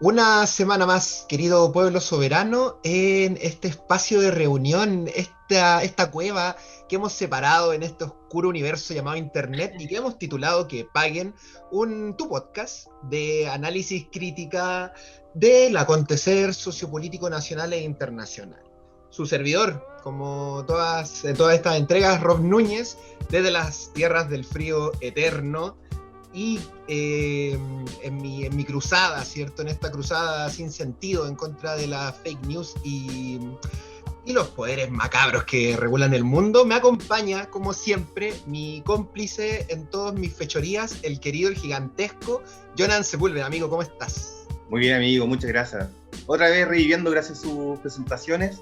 Una semana más, querido pueblo soberano, en este espacio de reunión, esta cueva que hemos separado en este oscuro universo llamado Internet y que hemos titulado que paguen tu podcast de análisis crítica del acontecer sociopolítico nacional e internacional. Su servidor, como todas estas entregas, Rob Núñez, desde las tierras del frío eterno. Y en mi cruzada, ¿cierto? En esta cruzada sin sentido en contra de la fake news y los poderes macabros que regulan el mundo, me acompaña, como siempre, mi cómplice en todas mis fechorías, el querido, el gigantesco, Jonan Sepúlveda. Amigo, ¿cómo estás? Muy bien, amigo, muchas gracias. Otra vez reviviendo gracias a sus presentaciones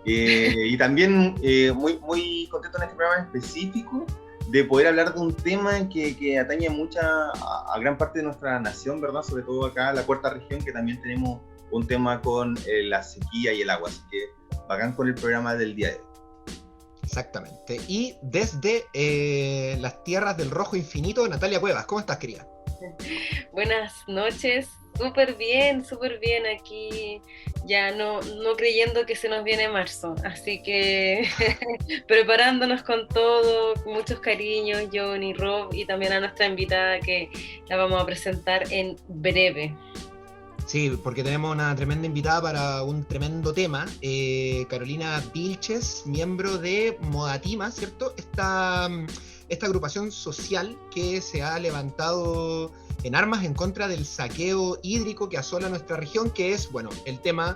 y también muy contento en este programa específico de poder hablar de un tema que atañe a gran parte de nuestra nación, ¿verdad? Sobre todo acá en la cuarta región, que también tenemos un tema con la sequía y el agua, así que bacán con el programa del día de hoy. Exactamente. Y desde las tierras del rojo infinito, Natalia Cuevas, ¿cómo estás, querida? Buenas noches, súper bien aquí, ya no creyendo que se nos viene marzo, así que preparándonos con todo, con muchos cariños, John y Rob, y también a nuestra invitada que la vamos a presentar en breve. Sí, porque tenemos una tremenda invitada para un tremendo tema, Carolina Vilches, miembro de Modatima, ¿cierto? Esta agrupación social que se ha levantado en armas en contra del saqueo hídrico que asola nuestra región, que es, bueno, el tema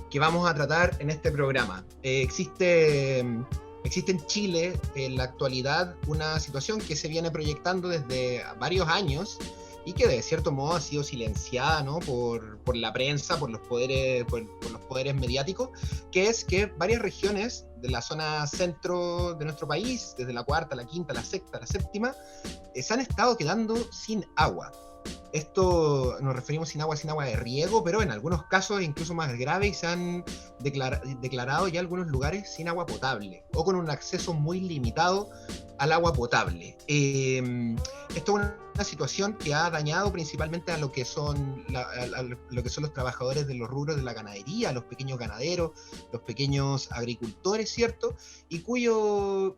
que vamos a tratar en este programa. Existe en Chile en la actualidad una situación que se viene proyectando desde varios años y que de cierto modo ha sido silenciada, ¿no? por la prensa, por los poderes mediáticos, que es que varias regiones de la zona centro de nuestro país, desde la cuarta, la quinta, la sexta, la séptima, se han estado quedando sin agua. Esto nos referimos sin agua de riego, pero en algunos casos incluso más graves, se han declarado ya algunos lugares sin agua potable o con un acceso muy limitado al agua potable. Esto es una situación que ha dañado principalmente a lo que son los trabajadores de los rubros de la ganadería, los pequeños ganaderos, los pequeños agricultores, ¿cierto? Y cuyo,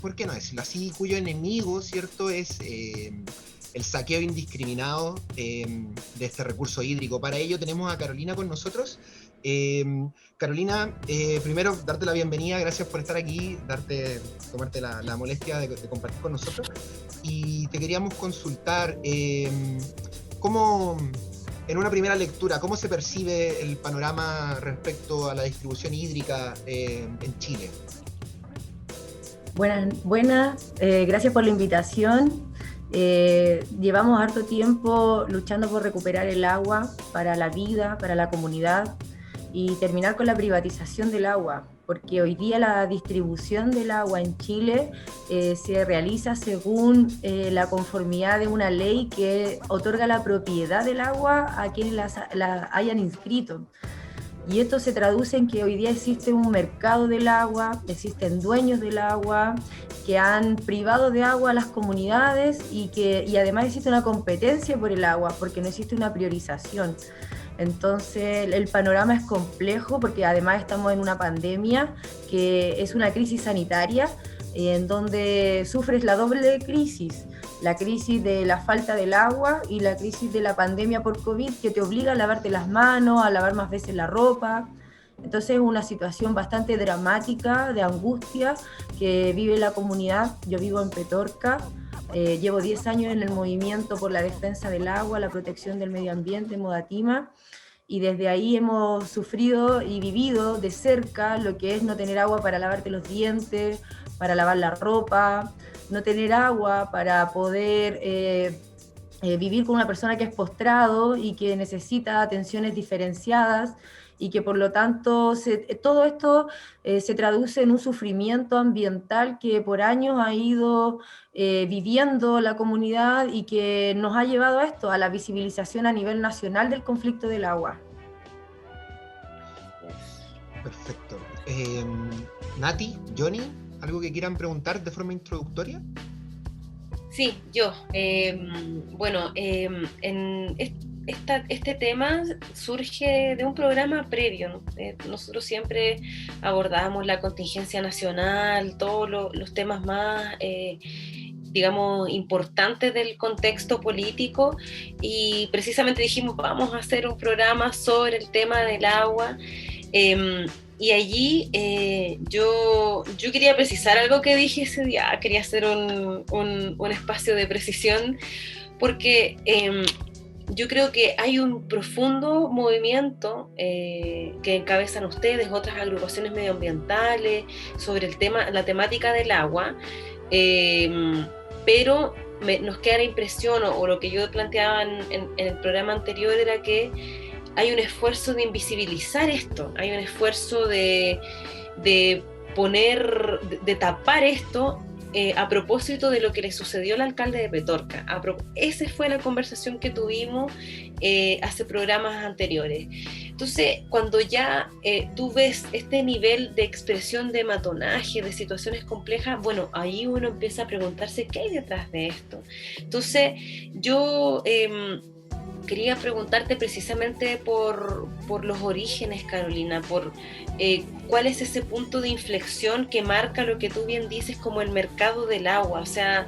¿por qué no decirlo así? Cuyo enemigo, ¿cierto? Es el saqueo indiscriminado de este recurso hídrico. Para ello tenemos a Carolina con nosotros. Carolina, primero darte la bienvenida, gracias por estar aquí, tomarte la molestia de compartir con nosotros. Y te queríamos consultar cómo, en una primera lectura, cómo se percibe el panorama respecto a la distribución hídrica en Chile. Buenas, gracias por la invitación. Llevamos harto tiempo luchando por recuperar el agua para la vida, para la comunidad y terminar con la privatización del agua, porque hoy día la distribución del agua en Chile se realiza según la conformidad de una ley que otorga la propiedad del agua a quienes la hayan inscrito. Y esto se traduce en que hoy día existe un mercado del agua, existen dueños del agua que han privado de agua a las comunidades y además existe una competencia por el agua porque no existe una priorización. Entonces el panorama es complejo porque además estamos en una pandemia que es una crisis sanitaria en donde sufres la doble crisis. La crisis de la falta del agua y la crisis de la pandemia por COVID que te obliga a lavarte las manos, a lavar más veces la ropa. Entonces es una situación bastante dramática, de angustia que vive la comunidad. Yo vivo en Petorca, llevo 10 años en el movimiento por la defensa del agua, la protección del medio ambiente, Modatima, y desde ahí hemos sufrido y vivido de cerca lo que es no tener agua para lavarte los dientes, para lavar la ropa, no tener agua para poder vivir con una persona que es postrado y que necesita atenciones diferenciadas y que por lo tanto todo esto se traduce en un sufrimiento ambiental que por años ha ido viviendo la comunidad y que nos ha llevado a esto, a la visibilización a nivel nacional del conflicto del agua. Perfecto. Nati, Johnny, ¿algo que quieran preguntar de forma introductoria? Sí, yo. Este tema surge de un programa previo, ¿no? Nosotros siempre abordábamos la contingencia nacional, todos los temas más, digamos, importantes del contexto político, y precisamente dijimos, vamos a hacer un programa sobre el tema del agua. Y allí yo quería precisar algo que dije ese día, quería hacer un espacio de precisión, porque yo creo que hay un profundo movimiento que encabezan ustedes, otras agrupaciones medioambientales, sobre la temática del agua, pero nos queda la impresión, o lo que yo planteaba en el programa anterior, era que hay un esfuerzo de invisibilizar esto, hay un esfuerzo de tapar esto a propósito de lo que le sucedió al alcalde de Petorca. Esa fue la conversación que tuvimos hace programas anteriores. Entonces, cuando ya tú ves este nivel de expresión de matonaje, de situaciones complejas, bueno, ahí uno empieza a preguntarse qué hay detrás de esto. Entonces, yo quería preguntarte precisamente por los orígenes, Carolina, por cuál es ese punto de inflexión que marca lo que tú bien dices como el mercado del agua. O sea,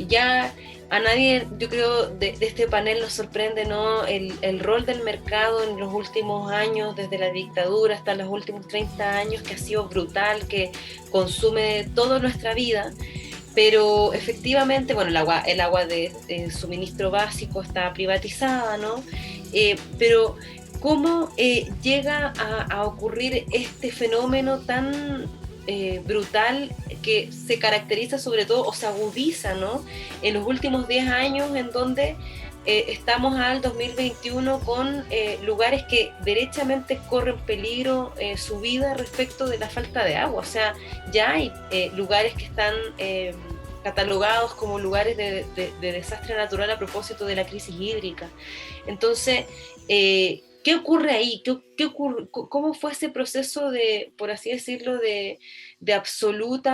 ya a nadie, yo creo, de este panel nos sorprende, ¿no?, el rol del mercado en los últimos años, desde la dictadura hasta los últimos 30 años, que ha sido brutal, que consume toda nuestra vida. Pero efectivamente, bueno, el agua de suministro básico está privatizada, ¿no? Pero ¿cómo llega a ocurrir este fenómeno tan brutal que se caracteriza sobre todo, o se agudiza, ¿no?, en los últimos 10 años, en donde estamos al 2021 con lugares que derechamente corren peligro su vida respecto de la falta de agua? O sea, ya hay lugares que están catalogados como lugares de desastre natural a propósito de la crisis hídrica. Entonces, ¿qué ocurre ahí? ¿Cómo fue ese proceso de, por así decirlo, de absoluto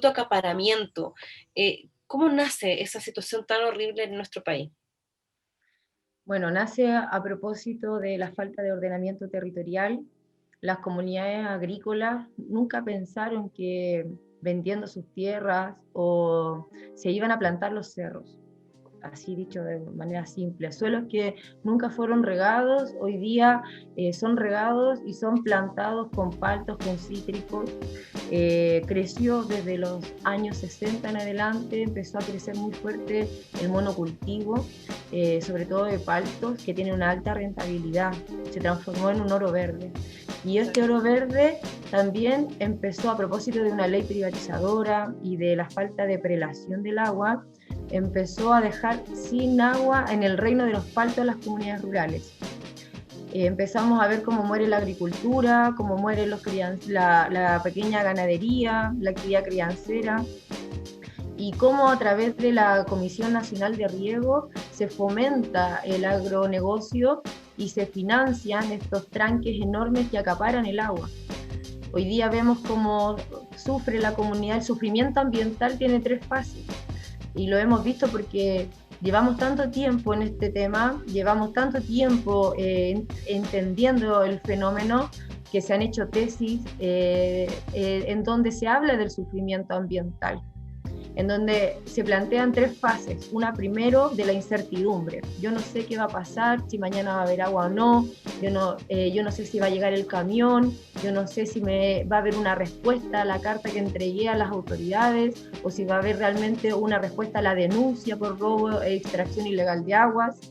acaparamiento? ¿Cómo nace esa situación tan horrible en nuestro país? Bueno, nace a propósito de la falta de ordenamiento territorial. Las comunidades agrícolas nunca pensaron que vendiendo sus tierras o se iban a plantar los cerros, así dicho de manera simple. Suelos que nunca fueron regados, hoy día son regados y son plantados con paltos, con cítricos. Creció desde los años 60 en adelante, empezó a crecer muy fuerte el monocultivo, sobre todo de paltos, que tiene una alta rentabilidad. Se transformó en un oro verde. Y este oro verde también empezó, a propósito de una ley privatizadora y de la falta de prelación del agua, empezó a dejar sin agua en el reino de los paltos las comunidades rurales. Empezamos a ver cómo muere la agricultura, cómo muere la pequeña ganadería, la actividad criancera, y cómo a través de la Comisión Nacional de Riego se fomenta el agronegocio y se financian estos tranques enormes que acaparan el agua. Hoy día vemos cómo sufre la comunidad. El sufrimiento ambiental tiene 3 fases, y lo hemos visto porque llevamos tanto tiempo en este tema, llevamos tanto tiempo entendiendo el fenómeno, que se han hecho tesis en donde se habla del sufrimiento ambiental, en donde se plantean 3 fases. Una, primero, de la incertidumbre. Yo no sé qué va a pasar, si mañana va a haber agua o no, yo no sé si va a llegar el camión, yo no sé si va a haber una respuesta a la carta que entregué a las autoridades, o si va a haber realmente una respuesta a la denuncia por robo e extracción ilegal de aguas.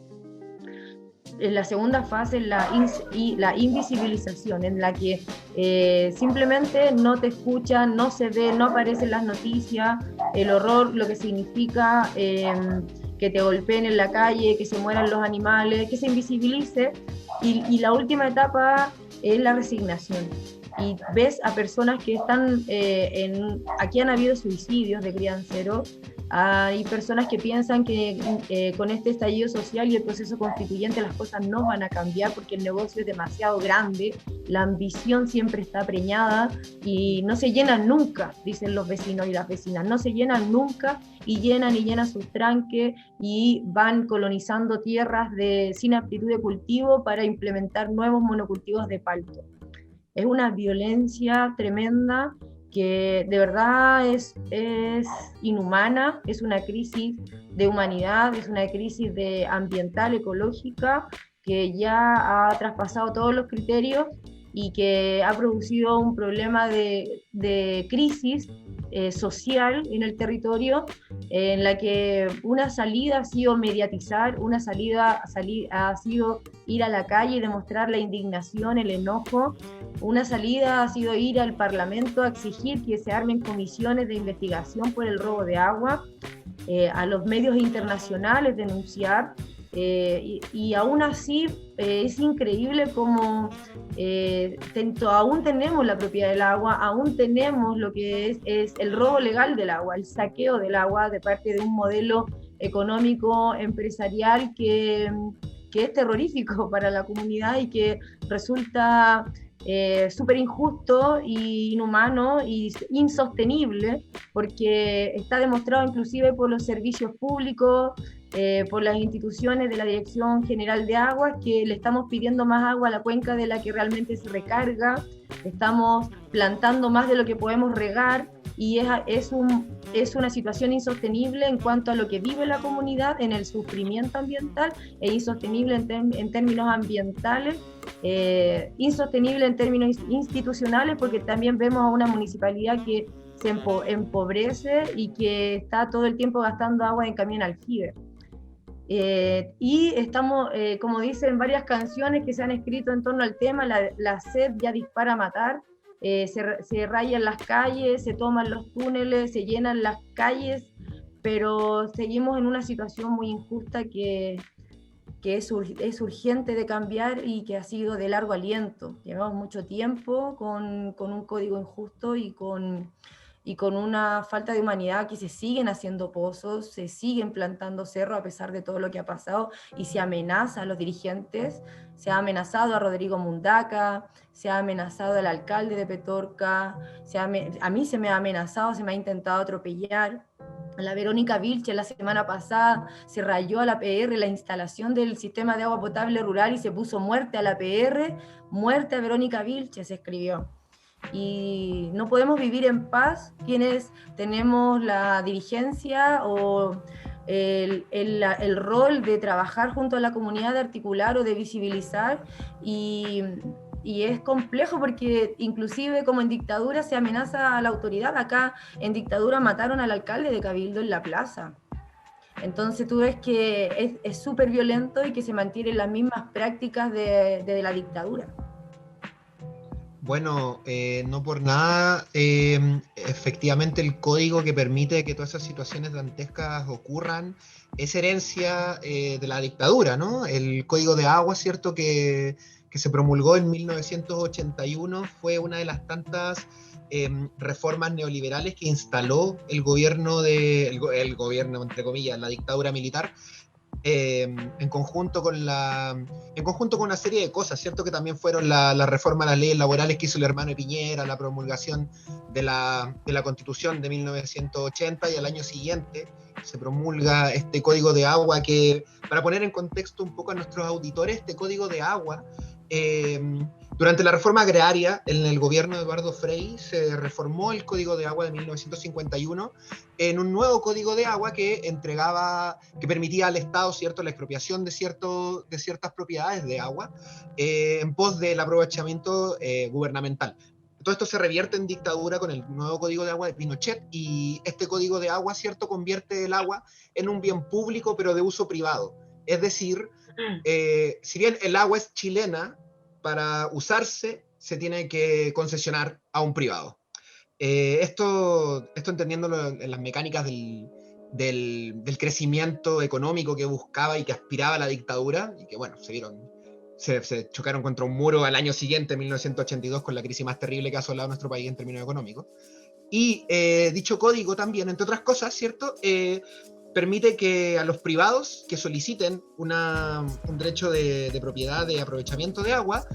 En la segunda fase, la invisibilización, en la que simplemente no te escuchan, no se ve, no aparecen las noticias, el horror, lo que significa que te golpeen en la calle, que se mueran los animales, que se invisibilice, y la última etapa es la resignación. Y ves a personas que están, aquí han habido suicidios de crianceros, hay personas que piensan que con este estallido social y el proceso constituyente las cosas no van a cambiar porque el negocio es demasiado grande, la ambición siempre está preñada y no se llenan nunca, dicen los vecinos y las vecinas, no se llenan nunca y llenan sus tranques y van colonizando tierras sin aptitud de cultivo para implementar nuevos monocultivos de palto. Es una violencia tremenda que de verdad es inhumana, es una crisis de humanidad, es una crisis ambiental, ecológica, que ya ha traspasado todos los criterios y que ha producido un problema de crisis social en el territorio, en la que una salida ha sido mediatizar, una salida ha sido ir a la calle y demostrar la indignación, el enojo, una salida ha sido ir al Parlamento a exigir que se armen comisiones de investigación por el robo de agua, a los medios internacionales denunciar, y aún así es increíble como aún tenemos la propiedad del agua, aún tenemos lo que es el robo legal del agua, el saqueo del agua de parte de un modelo económico empresarial que es terrorífico para la comunidad y que resulta súper injusto y inhumano y insostenible, porque está demostrado inclusive por los servicios públicos, por las instituciones de la Dirección General de Aguas, que le estamos pidiendo más agua a la cuenca de la que realmente se recarga, estamos plantando más de lo que podemos regar, y es una situación insostenible en cuanto a lo que vive la comunidad en el sufrimiento ambiental, e insostenible en términos ambientales, insostenible en términos institucionales, porque también vemos a una municipalidad que se empobrece y que está todo el tiempo gastando agua en camión aljibe. Y estamos, como dicen varias canciones que se han escrito en torno al tema, la sed ya dispara a matar, se rayan las calles, se toman los túneles, se llenan las calles, pero seguimos en una situación muy injusta que es urgente de cambiar y que ha sido de largo aliento. Llevamos mucho tiempo con un código injusto y con una falta de humanidad, que se siguen haciendo pozos, se siguen plantando cerros a pesar de todo lo que ha pasado, y se amenaza a los dirigentes, se ha amenazado a Rodrigo Mundaca, se ha amenazado al alcalde de Petorca, a mí se me ha amenazado, se me ha intentado atropellar. La Verónica Vilches la semana pasada se rayó a la PR la instalación del sistema de agua potable rural y se puso muerte a la PR, muerte a Verónica Vilches, se escribió. Y no podemos vivir en paz quienes tenemos la dirigencia o el rol de trabajar junto a la comunidad, de articular o de visibilizar, y es complejo porque inclusive como en dictadura se amenaza a la autoridad. Acá en dictadura mataron al alcalde de Cabildo en la plaza. Entonces tú ves que es súper violento y que se mantienen las mismas prácticas de la dictadura. Bueno, no por nada, efectivamente el código que permite que todas esas situaciones dantescas ocurran es herencia de la dictadura, ¿no? El Código de Agua, ¿cierto?, que se promulgó en 1981, fue una de las tantas reformas neoliberales que instaló el gobierno, entre comillas, la dictadura militar, en conjunto con una serie de cosas, ¿cierto? Que también fueron la reforma a las leyes laborales que hizo el hermano de Piñera, la promulgación de la Constitución de 1980, y al año siguiente se promulga este Código de Agua que, para poner en contexto un poco a nuestros auditores, este Código de Agua, durante la reforma agraria, en el gobierno de Eduardo Frei, se reformó el Código de Agua de 1951 en un nuevo Código de Agua que permitía al Estado, ¿cierto?, la expropiación de ciertas propiedades de agua en pos del aprovechamiento gubernamental. Todo esto se revierte en dictadura con el nuevo Código de Agua de Pinochet, y este Código de Agua, ¿cierto?, convierte el agua en un bien público pero de uso privado. Es decir, si bien el agua es chilena, para usarse se tiene que concesionar a un privado. Esto entendiéndolo en las mecánicas del crecimiento económico que buscaba y que aspiraba a la dictadura, y que bueno, se chocaron contra un muro al año siguiente, 1982, con la crisis más terrible que ha asolado nuestro país en términos económicos. Y dicho código también, entre otras cosas, ¿cierto? Permite que a los privados que soliciten un derecho de propiedad de aprovechamiento de agua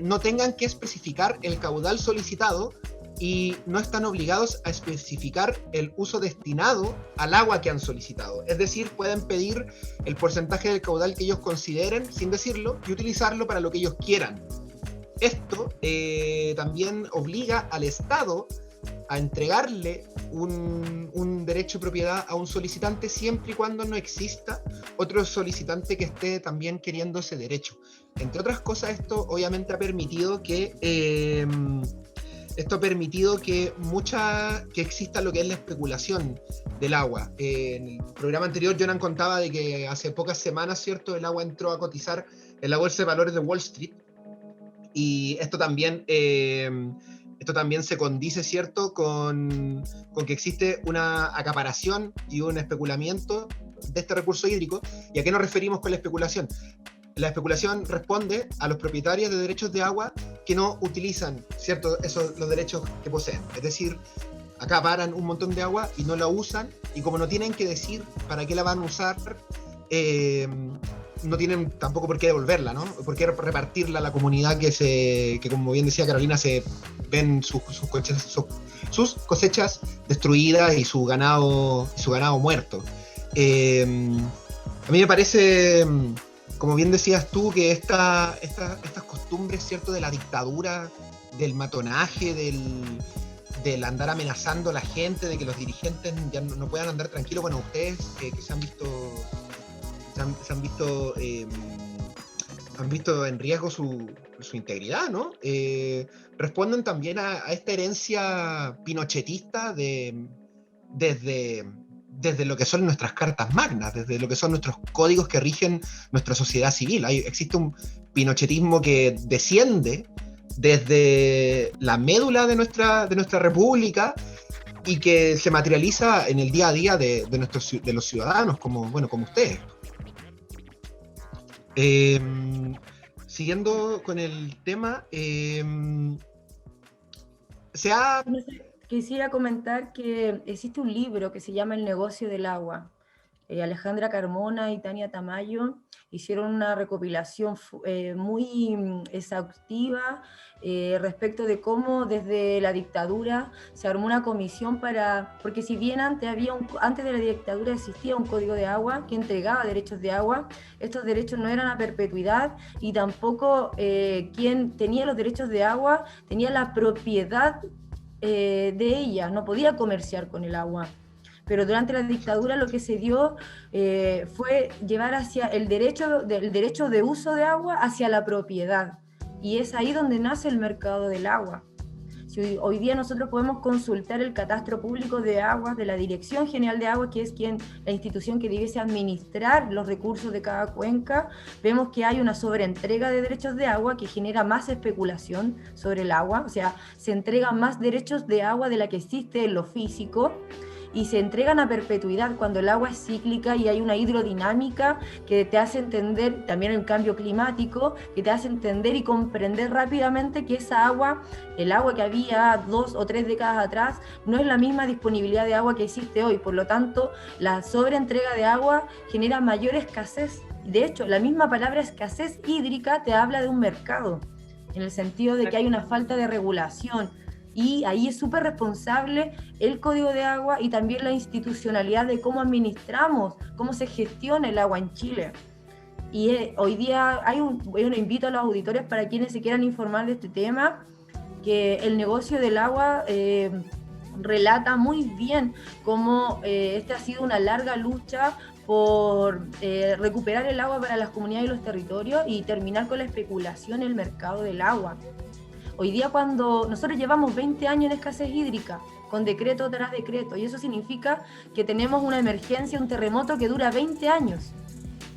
no tengan que especificar el caudal solicitado y no están obligados a especificar el uso destinado al agua que han solicitado. Es decir, pueden pedir el porcentaje del caudal que ellos consideren, sin decirlo, y utilizarlo para lo que ellos quieran. Esto también obliga al Estado a entregarle un derecho de propiedad a un solicitante siempre y cuando no exista otro solicitante que esté también queriendo ese derecho. Entre otras cosas, esto obviamente ha permitido que exista lo que es la especulación del agua. En el programa anterior, Jonan contaba de que hace pocas semanas, ¿cierto?, el agua entró a cotizar en la bolsa de valores de Wall Street, y esto también se condice, ¿cierto?, con que existe una acaparación y un especulamiento de este recurso hídrico. ¿Y a qué nos referimos con la especulación? La especulación responde a los propietarios de derechos de agua que no utilizan, ¿cierto?, los derechos que poseen. Es decir, acaparan un montón de agua y no la usan, y como no tienen que decir para qué la van a usar, no tienen tampoco por qué devolverla, ¿no? Por qué repartirla a la comunidad que como bien decía Carolina, se ven sus cosechas destruidas y su ganado muerto. A mí me parece, como bien decías tú, que estas costumbres, ¿cierto?, de la dictadura, del matonaje, del andar amenazando a la gente, de que los dirigentes ya no puedan andar tranquilos. Bueno, ustedes que se han visto en riesgo su integridad, ¿no? Responden también a esta herencia pinochetista desde lo que son nuestras cartas magnas, desde lo que son nuestros códigos que rigen nuestra sociedad civil. Existe un pinochetismo que desciende desde la médula de nuestra república y que se materializa en el día a día de los ciudadanos, como ustedes. Siguiendo con el tema, Quisiera comentar que existe un libro que se llama El negocio del agua. Alejandra Carmona y Tania Tamayo hicieron una recopilación muy exhaustiva respecto de cómo desde la dictadura se armó una comisión porque si bien antes de la dictadura existía un código de agua que entregaba derechos de agua, estos derechos no eran a perpetuidad, y tampoco quien tenía los derechos de agua tenía la propiedad de ella, no podía comerciar con el agua. Pero durante la dictadura lo que se dio fue llevar hacia el derecho de uso de agua hacia la propiedad, y es ahí donde nace el mercado del agua. Si hoy día nosotros podemos consultar el catastro público de aguas de la Dirección General de Aguas, que es la institución que debe administrar los recursos de cada cuenca, vemos que hay una sobreentrega de derechos de agua que genera más especulación sobre el agua. O sea, se entregan más derechos de agua de la que existe en lo físico, y se entregan a perpetuidad cuando el agua es cíclica y hay una hidrodinámica que te hace entender, también el cambio climático, que te hace entender y comprender rápidamente que esa agua, el agua que había 2 o 3 décadas atrás, no es la misma disponibilidad de agua que existe hoy. Por lo tanto, la sobreentrega de agua genera mayor escasez. De hecho, la misma palabra escasez hídrica te habla de un mercado, en el sentido de que hay una falta de regulación. Y ahí es súper responsable el Código de Agua y también la institucionalidad de cómo administramos, cómo se gestiona el agua en Chile. Y hoy día invito a los auditores, para quienes se quieran informar de este tema, que el negocio del agua relata muy bien cómo esta ha sido una larga lucha por recuperar el agua para las comunidades y los territorios y terminar con la especulación en el mercado del agua. Hoy día, cuando nosotros llevamos 20 años en escasez hídrica, con decreto tras decreto, y eso significa que tenemos una emergencia, un terremoto que dura 20 años.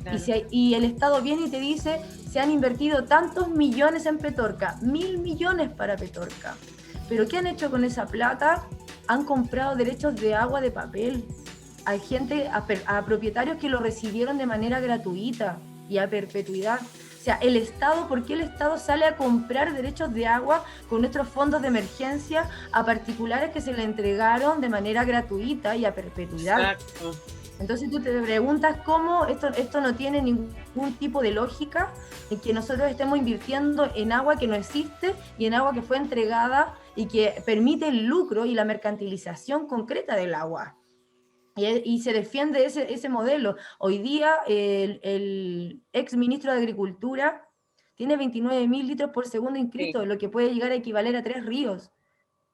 Claro. Y el Estado viene y te dice, se han invertido tantos millones en Petorca, 1.000 millones para Petorca. Pero ¿qué han hecho con esa plata? Han comprado derechos de agua de papel. Hay gente, a propietarios que lo recibieron de manera gratuita y a perpetuidad. O sea, el Estado, ¿por qué el Estado sale a comprar derechos de agua con nuestros fondos de emergencia a particulares que se le entregaron de manera gratuita y a perpetuidad? Exacto. Entonces tú te preguntas cómo esto no tiene ningún tipo de lógica en que nosotros estemos invirtiendo en agua que no existe y en agua que fue entregada y que permite el lucro y la mercantilización concreta del agua. Y se defiende ese modelo. Hoy día el ex ministro de Agricultura tiene 29.000 litros por segundo inscritos, Sí. lo que puede llegar a equivaler a 3 ríos.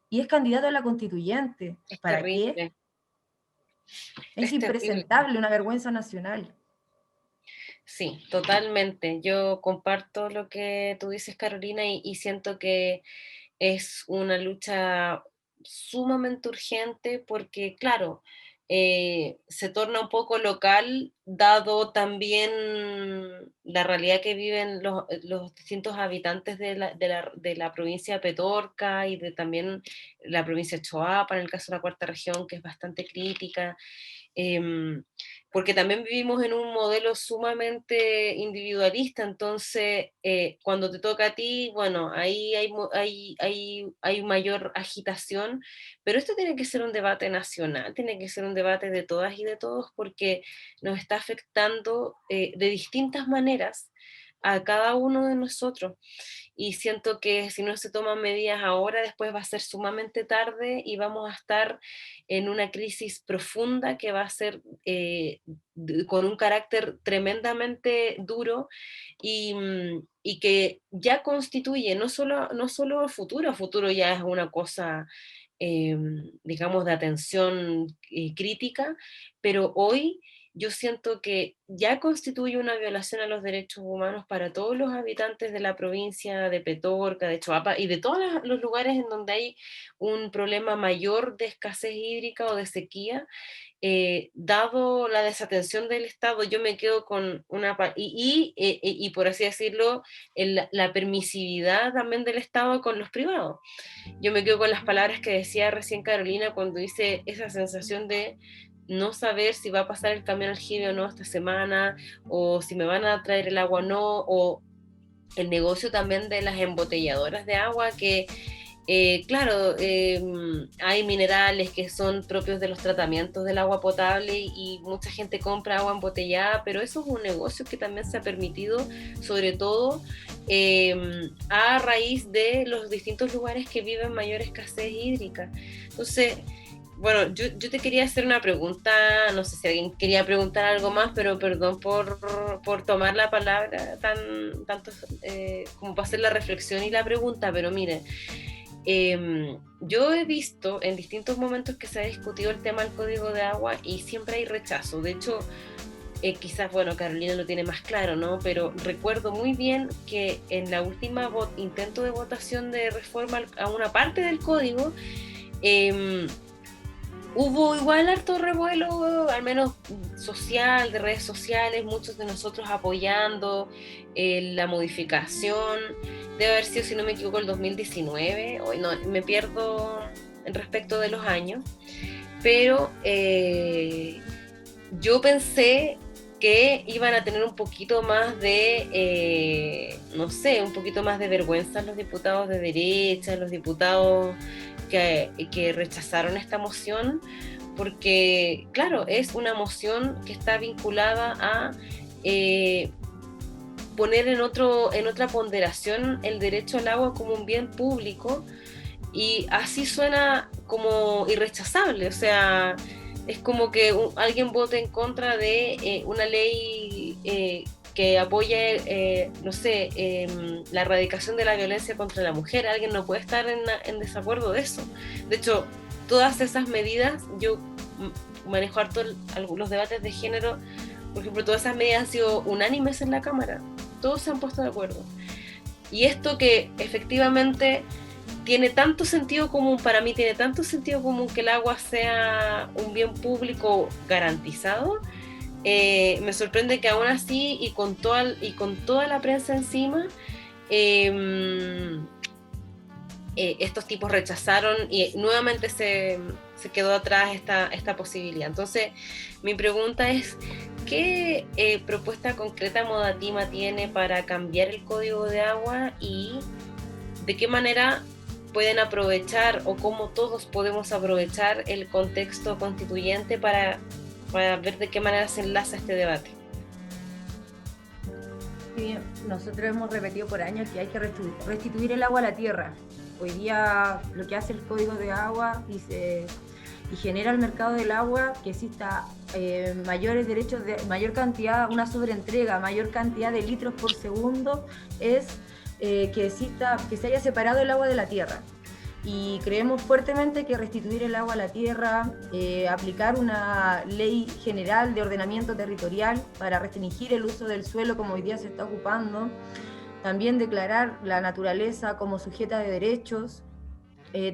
Y es candidato a la constituyente. Es ¿Para terrible. qué? Es Es terrible. impresentable, una vergüenza nacional. Sí, totalmente. Yo comparto lo que tú dices, Carolina, y siento que es una lucha sumamente urgente porque, claro, se torna un poco local, dado también la realidad que viven los distintos habitantes de la provincia de Petorca y de también la provincia de Choapa, en el caso de la cuarta región, que es bastante crítica. Porque también vivimos en un modelo sumamente individualista, entonces cuando te toca a ti, bueno, ahí hay mayor agitación, pero esto tiene que ser un debate nacional, tiene que ser un debate de todas y de todos, porque nos está afectando de distintas maneras a cada uno de nosotros. Y siento que si no se toman medidas ahora, después va a ser sumamente tarde y vamos a estar en una crisis profunda que va a ser con un carácter tremendamente duro y que ya constituye no solo futuro ya es una cosa, digamos, de atención crítica, pero hoy yo siento que ya constituye una violación a los derechos humanos para todos los habitantes de la provincia de Petorca, de Choapa y de todos los lugares en donde hay un problema mayor de escasez hídrica o de sequía. Dado la desatención del Estado, yo me quedo con y por así decirlo, la permisividad también del Estado con los privados. Yo me quedo con las palabras que decía recién Carolina cuando dice esa sensación de no saber si va a pasar el camión aljibe o no esta semana, o si me van a traer el agua o no, o el negocio también de las embotelladoras de agua que claro, hay minerales que son propios de los tratamientos del agua potable y mucha gente compra agua embotellada, pero eso es un negocio que también se ha permitido, sobre todo a raíz de los distintos lugares que viven mayor escasez hídrica. Entonces, bueno, yo te quería hacer una pregunta, no sé si alguien quería preguntar algo más, pero perdón por tomar la palabra tanto como para hacer la reflexión y la pregunta, pero miren, yo he visto en distintos momentos que se ha discutido el tema del código de agua y siempre hay rechazo. De hecho, quizás, bueno, Carolina lo tiene más claro, ¿no? Pero recuerdo muy bien que en la última intento de votación de reforma a una parte del código, hubo igual harto revuelo, al menos social, de redes sociales, muchos de nosotros apoyando la modificación. Debe haber sido, si no me equivoco, el 2019, hoy no, me pierdo en respecto de los años, pero yo pensé que iban a tener un poquito más de, no sé, un poquito más de vergüenza los diputados de derecha, los diputados que rechazaron esta moción, porque, claro, es una moción que está vinculada a poner en otra ponderación el derecho al agua como un bien público, y así suena como irrechazable. O sea, es como que alguien vote en contra de una ley que apoye, no sé, la erradicación de la violencia contra la mujer. Alguien no puede estar en desacuerdo de eso. De hecho, todas esas medidas, yo manejo harto los debates de género, por ejemplo, todas esas medidas han sido unánimes en la Cámara, todos se han puesto de acuerdo. Y esto que efectivamente tiene tanto sentido común, para mí tiene tanto sentido común que el agua sea un bien público garantizado, me sorprende que aún así y con toda la prensa encima, estos tipos rechazaron y nuevamente se quedó atrás esta posibilidad. Entonces, mi pregunta es, ¿qué propuesta concreta Modatima tiene para cambiar el código de agua y de qué manera pueden aprovechar o cómo todos podemos aprovechar el contexto constituyente para ver de qué manera se enlaza este debate? Sí, nosotros hemos repetido por años que hay que restituir el agua a la tierra. Hoy día lo que hace el Código de Agua y genera el mercado del agua, que exista mayores derechos, mayor cantidad, una sobreentrega, mayor cantidad de litros por segundo, es que se haya separado el agua de la tierra. Y creemos fuertemente que restituir el agua a la tierra, aplicar una ley general de ordenamiento territorial para restringir el uso del suelo como hoy día se está ocupando, también declarar la naturaleza como sujeta de derechos,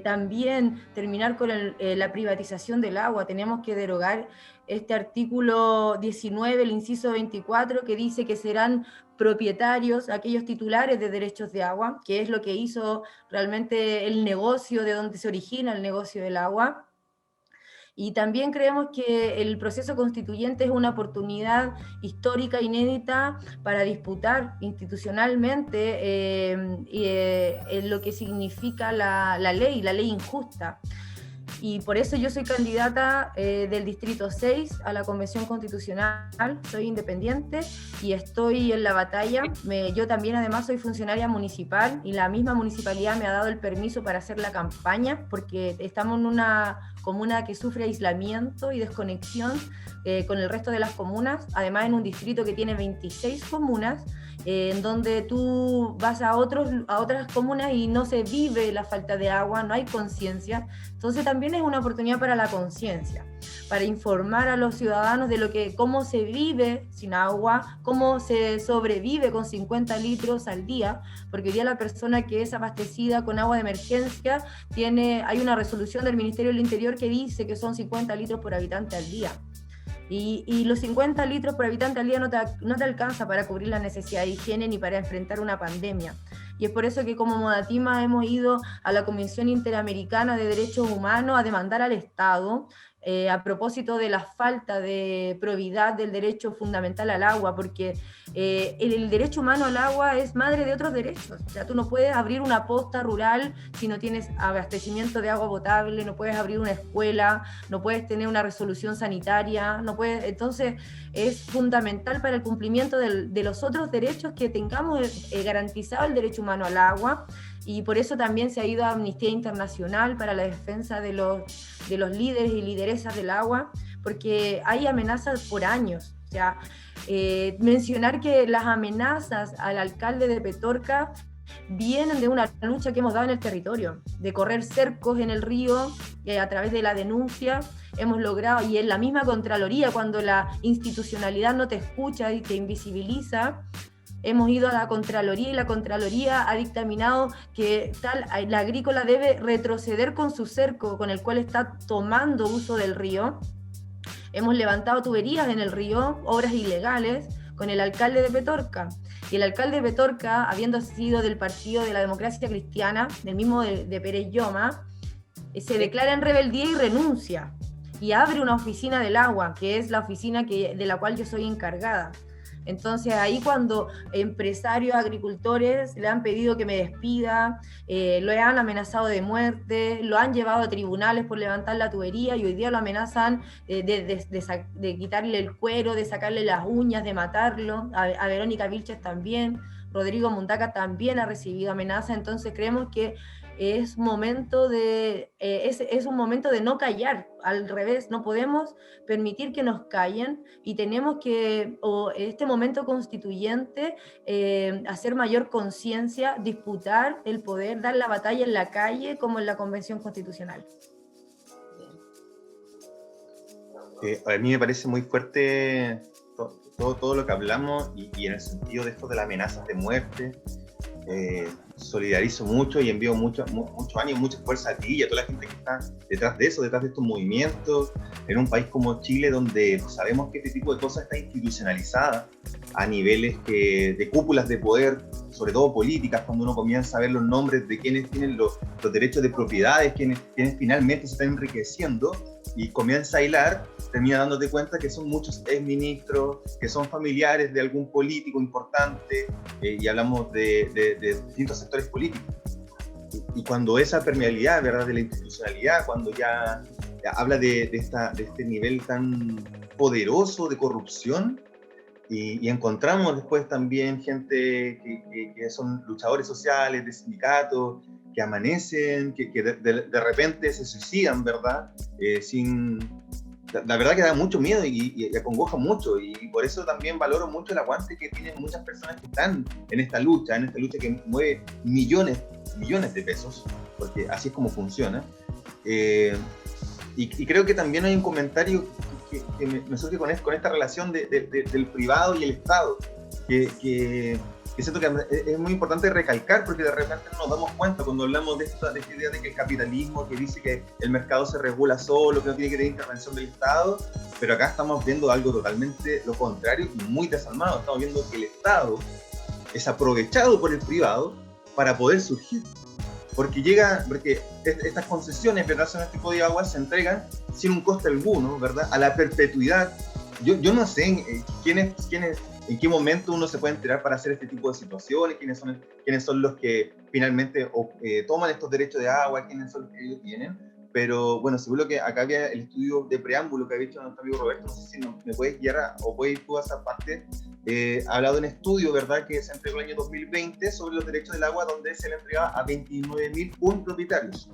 también terminar con la privatización del agua. Tenemos que derogar este artículo 19, el inciso 24, que dice que serán propietarios aquellos titulares de derechos de agua, que es lo que hizo realmente el negocio, de donde se origina el negocio del agua. Y también creemos que el proceso constituyente es una oportunidad histórica inédita para disputar institucionalmente lo que significa la ley injusta. Y por eso yo soy candidata del Distrito 6 a la Convención Constitucional, soy independiente y estoy en la batalla. Yo también además soy funcionaria municipal y la misma municipalidad me ha dado el permiso para hacer la campaña porque estamos en una comuna que sufre aislamiento y desconexión con el resto de las comunas, además en un distrito que tiene 26 comunas, en donde tú vas a otras comunas y no se vive la falta de agua, no hay conciencia. Entonces también es una oportunidad para la conciencia, para informar a los ciudadanos de cómo se vive sin agua, cómo se sobrevive con 50 litros al día, porque hoy día la persona que es abastecida con agua de emergencia hay una resolución del Ministerio del Interior que dice que son 50 litros por habitante al día. Y los 50 litros por habitante al día no te alcanza para cubrir la necesidad de higiene ni para enfrentar una pandemia. Y es por eso que como Modatima hemos ido a la Comisión Interamericana de Derechos Humanos a demandar al Estado a propósito de la falta de probidad del derecho fundamental al agua, porque el derecho humano al agua es madre de otros derechos. O sea, tú no puedes abrir una posta rural si no tienes abastecimiento de agua potable, no puedes abrir una escuela, no puedes tener una resolución sanitaria, entonces es fundamental para el cumplimiento de los otros derechos que tengamos garantizado el derecho humano al agua. Y por eso también se ha ido a Amnistía Internacional para la defensa de los líderes y lideresas del agua, porque hay amenazas por años. O sea, mencionar que las amenazas al alcalde de Petorca vienen de una lucha que hemos dado en el territorio, de correr cercos en el río, a través de la denuncia hemos logrado, y en la misma Contraloría, cuando la institucionalidad no te escucha y te invisibiliza, hemos ido a la Contraloría y la Contraloría ha dictaminado que la agrícola debe retroceder con su cerco con el cual está tomando uso del río. Hemos levantado tuberías en el río, obras ilegales, con el alcalde de Petorca. Y el alcalde de Petorca, habiendo sido del Partido de la Democracia Cristiana, del mismo de Pérez Lloma, se declara en rebeldía y renuncia. Y abre una oficina del agua, que es la oficina de la cual yo soy encargada. Entonces ahí cuando empresarios, agricultores le han pedido que me despida, lo han amenazado de muerte, lo han llevado a tribunales por levantar la tubería y hoy día lo amenazan de quitarle el cuero, de sacarle las uñas, de matarlo. A Verónica Vilches también, Rodrigo Mundaca también ha recibido amenazas. Entonces creemos que es un momento de no callar, al revés, no podemos permitir que nos callen y tenemos que, este momento constituyente, hacer mayor conciencia, disputar el poder, dar la batalla en la calle como en la Convención Constitucional. A mí me parece muy fuerte todo lo que hablamos y en el sentido de esto de las amenazas de muerte. Solidarizo mucho y envío mucho ánimo, mucha fuerza a ti y a toda la gente que está detrás de estos movimientos, en un país como Chile, donde sabemos que este tipo de cosas está institucionalizada a niveles de cúpulas de poder sobre todo políticas, cuando uno comienza a ver los nombres de quienes tienen los derechos de propiedades, quienes finalmente se están enriqueciendo, y comienza a hilar, termina dándote cuenta que son muchos exministros, que son familiares de algún político importante, y hablamos de distintos sectores políticos. Y cuando esa permeabilidad, ¿verdad?, de la institucionalidad, cuando ya habla de este nivel tan poderoso de corrupción, y encontramos después también gente que son luchadores sociales, de sindicatos, que amanecen, que de repente se suicidan, ¿verdad? La verdad que da mucho miedo y acongoja mucho, y por eso también valoro mucho el aguante que tienen muchas personas que están en esta lucha que mueve millones de pesos, porque así es como funciona. Y creo que también hay un comentario que me surge con esta relación del privado y el Estado, que siento que es muy importante recalcar, porque de repente no nos damos cuenta cuando hablamos de esta idea de que el capitalismo, que dice que el mercado se regula solo, que no tiene que tener intervención del Estado, pero acá estamos viendo algo totalmente lo contrario y muy desalmado. Estamos viendo que el Estado es aprovechado por el privado para poder surgir. Porque estas concesiones, ¿verdad?, en este Código de Aguas se entregan sin un coste alguno, ¿verdad?, a la perpetuidad. Yo no sé en qué momento uno se puede enterar para hacer este tipo de situaciones, quiénes son los que finalmente toman estos derechos de agua, quiénes son los que ellos tienen. Pero bueno, seguro que acá había el estudio de preámbulo que había hecho nuestro amigo Roberto, no sé si me puedes guiar o puedes ir tú a esa parte. Ha hablado de un estudio, ¿verdad?, que se entregó el año 2020 sobre los derechos del agua, donde se le entregaba a 29.001 propietarios.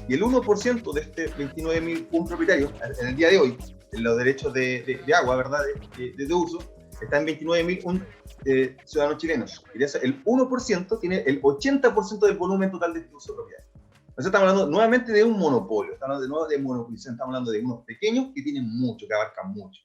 Y el 1% de este 29.001 propietarios, en el día de hoy, en los derechos de agua, ¿verdad?, de uso, está en 29.001 ciudadanos chilenos. Y de eso, el 1% tiene el 80% del volumen total de este uso de propiedad. Entonces estamos hablando nuevamente de un monopolio, estamos hablando de monopolización, estamos hablando de unos pequeños que tienen mucho, que abarcan mucho.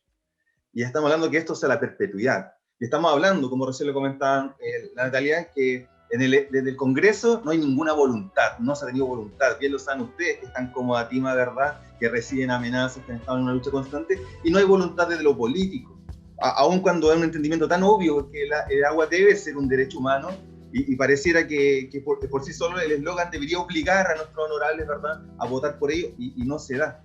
Y estamos hablando que esto sea la perpetuidad. Y estamos hablando, como recién lo comentaban la Natalia, que desde el Congreso no hay ninguna voluntad, no se ha tenido voluntad. Bien lo saben ustedes, que están como Atima, ¿verdad?, que reciben amenazas, que han estado en una lucha constante, y no hay voluntad desde lo político. Aun cuando hay un entendimiento tan obvio que el agua debe ser un derecho humano, y pareciera que por sí solo el eslogan debería obligar a nuestros honorables, ¿verdad?, a votar por ello, y no se da.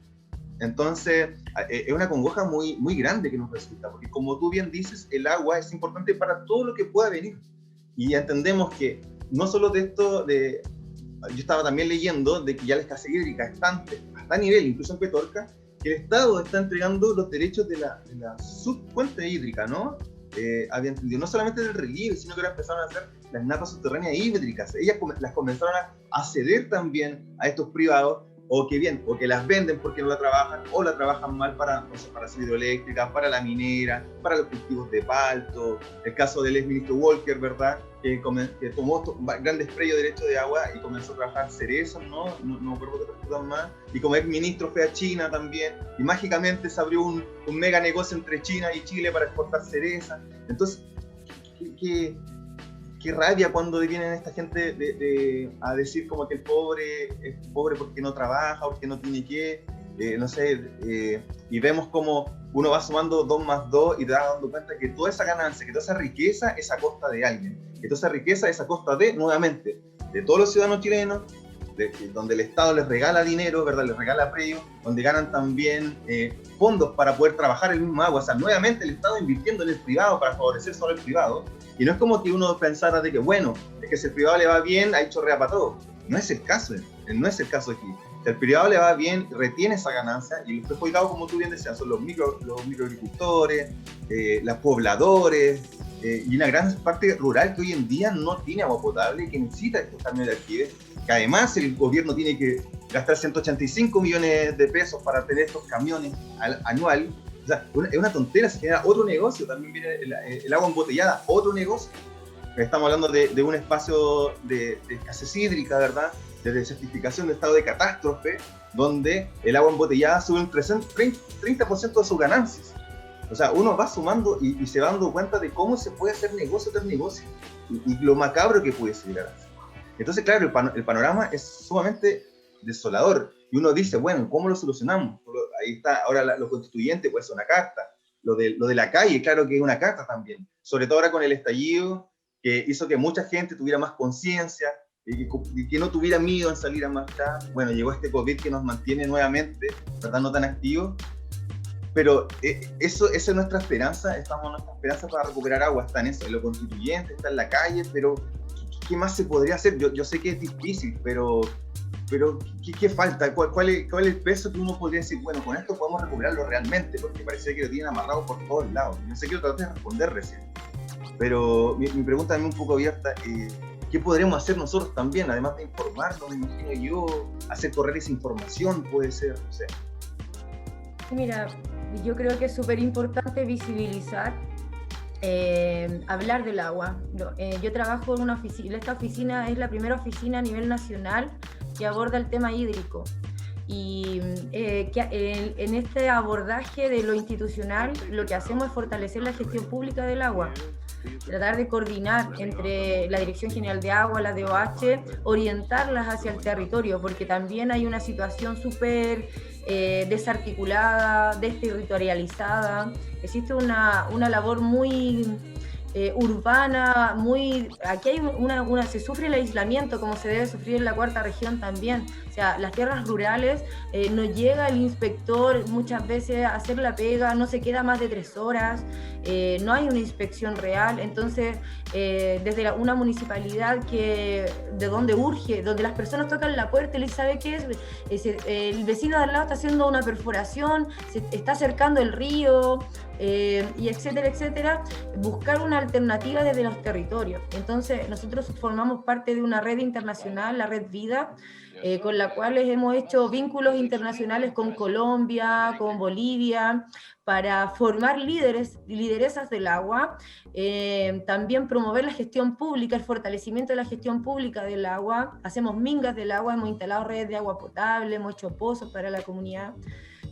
Entonces, es una congoja muy, muy grande que nos resulta, porque como tú bien dices, el agua es importante para todo lo que pueda venir. Y entendemos que no solo de esto, yo estaba también leyendo de que ya la escasez hídrica está a nivel, incluso en Petorca, que el Estado está entregando los derechos de la subfuente hídrica, ¿no? Había entendido, no solamente del relieve, sino que ahora empezaron a hacer las napas subterráneas hídricas. Ellas las comenzaron a ceder también a estos privados, o que las venden porque no la trabajan, o la trabajan mal para hacer hidroeléctricas, para la minera, para los cultivos de palto. El caso del exministro Walker, ¿verdad?, que tomó grandes predios de derecho de agua y comenzó a trabajar cerezas, ¿no? No recuerdo otras cosas más. Y como exministro fue a China también, y mágicamente se abrió un mega negocio entre China y Chile para exportar cerezas. Entonces, qué rabia cuando vienen esta gente a decir como que el pobre es pobre porque no trabaja, porque no tiene no sé, y vemos como uno va sumando 2 más 2 y te vas dando cuenta que toda esa ganancia, que toda esa riqueza es a costa de alguien, que toda esa riqueza es a costa nuevamente, de todos los ciudadanos chilenos, donde el Estado les regala dinero, ¿verdad?, les regala predios, donde ganan también fondos para poder trabajar el mismo agua. O sea, nuevamente el Estado invirtiendo en el privado para favorecer solo el privado. Y no es como que uno pensara de que, bueno, es que si el privado le va bien, ahí chorrea para todo. No es el caso, no es el caso aquí. Si al privado le va bien, retiene esa ganancia, y los perjudicados, como tú bien decías, son los microagricultores, los pobladores, y una gran parte rural que hoy en día no tiene agua potable y que necesita estos camiones de alquiler, que además el gobierno tiene que gastar 185 millones de pesos para tener estos camiones anual. O sea, es una tontera, se genera otro negocio, también viene el agua embotellada, otro negocio. Estamos hablando de un espacio de escasez hídrica, ¿verdad?, de desertificación, de estado de catástrofe, donde el agua embotellada sube un 30% de sus ganancias. O sea, uno va sumando y se va dando cuenta de cómo se puede hacer negocio tras negocio, y lo macabro que puede ser. Entonces, claro, el panorama es sumamente desolador, y uno dice, bueno, ¿cómo lo solucionamos? Ahí está, ahora lo constituyente puede ser una carta, lo de la calle, claro que es una carta también, sobre todo ahora con el estallido, que hizo que mucha gente tuviera más conciencia y que no tuviera miedo en salir a marchar. Bueno, llegó este COVID que nos mantiene nuevamente, ¿verdad?, no tan activos. Pero esa es nuestra esperanza, estamos en nuestra esperanza para recuperar agua, está en eso, en lo constituyente, está en la calle, pero ¿qué más se podría hacer? Yo sé que es difícil, pero ¿qué falta? ¿Cuál es el peso que uno podría decir, bueno, con esto podemos recuperarlo realmente? Porque parecía que lo tienen amarrado por todos lados. Yo sé que lo traté de responder recién, pero mi pregunta también un poco abierta, ¿qué podremos hacer nosotros también? Además de informarnos, me imagino yo, hacer correr esa información, puede ser, no sé. Mira, yo creo que es súper importante visibilizar, hablar del agua. Yo trabajo en una oficina, esta oficina es la primera oficina a nivel nacional que aborda el tema hídrico. Y en este abordaje de lo institucional, lo que hacemos es fortalecer la gestión pública del agua, tratar de coordinar entre la Dirección General de Agua, la DOH, orientarlas hacia el territorio, porque también hay una situación súper desarticulada, desterritorializada. Existe una labor muy urbana, aquí hay se sufre el aislamiento como se debe sufrir en la cuarta región también. O sea, las tierras rurales, no llega el inspector muchas veces a hacer la pega, no se queda más de 3 horas, no hay una inspección real. Entonces, desde una municipalidad de donde urge, donde las personas tocan la puerta y les sabe qué es, el vecino de al lado está haciendo una perforación, se está acercando el río, y etcétera, etcétera, buscar una alternativa desde los territorios. Entonces, nosotros formamos parte de una red internacional, la Red Vida, con la cual hemos hecho vínculos internacionales con Colombia, con Bolivia, para formar lideresas del agua, también promover la gestión pública, el fortalecimiento de la gestión pública del agua. Hacemos mingas del agua, hemos instalado redes de agua potable, hemos hecho pozos para la comunidad.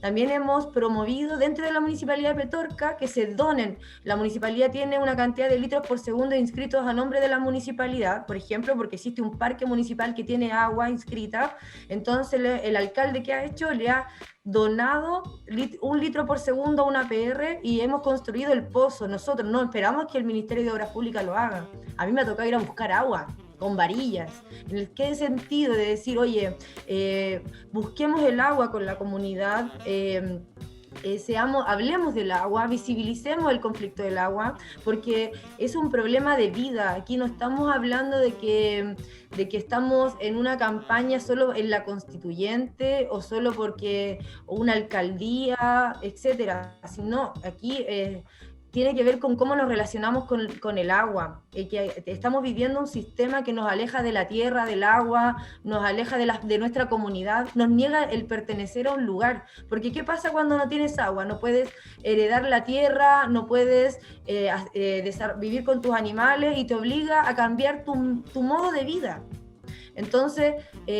También hemos promovido dentro de la Municipalidad de Petorca que se donen. La municipalidad tiene una cantidad de litros por segundo inscritos a nombre de la municipalidad, por ejemplo, porque existe un parque municipal que tiene agua inscrita. Entonces el alcalde, ¿qué ha hecho? Le ha donado 1 litro por segundo a una APR y hemos construido el pozo. Nosotros no esperamos que el Ministerio de Obras Públicas lo haga. A mí me ha tocado ir a buscar agua con varillas. ¿En qué sentido? De decir, oye, busquemos el agua con la comunidad, hablemos del agua, visibilicemos el conflicto del agua, porque es un problema de vida. Aquí no estamos hablando de que estamos en una campaña solo en la constituyente o solo porque una alcaldía, etcétera, sino aquí tiene que ver con cómo nos relacionamos con el agua, que estamos viviendo un sistema que nos aleja de la tierra, del agua, nos aleja de nuestra comunidad, nos niega el pertenecer a un lugar, porque ¿qué pasa cuando no tienes agua? No puedes heredar la tierra, no puedes vivir con tus animales y te obliga a cambiar tu modo de vida. Entonces,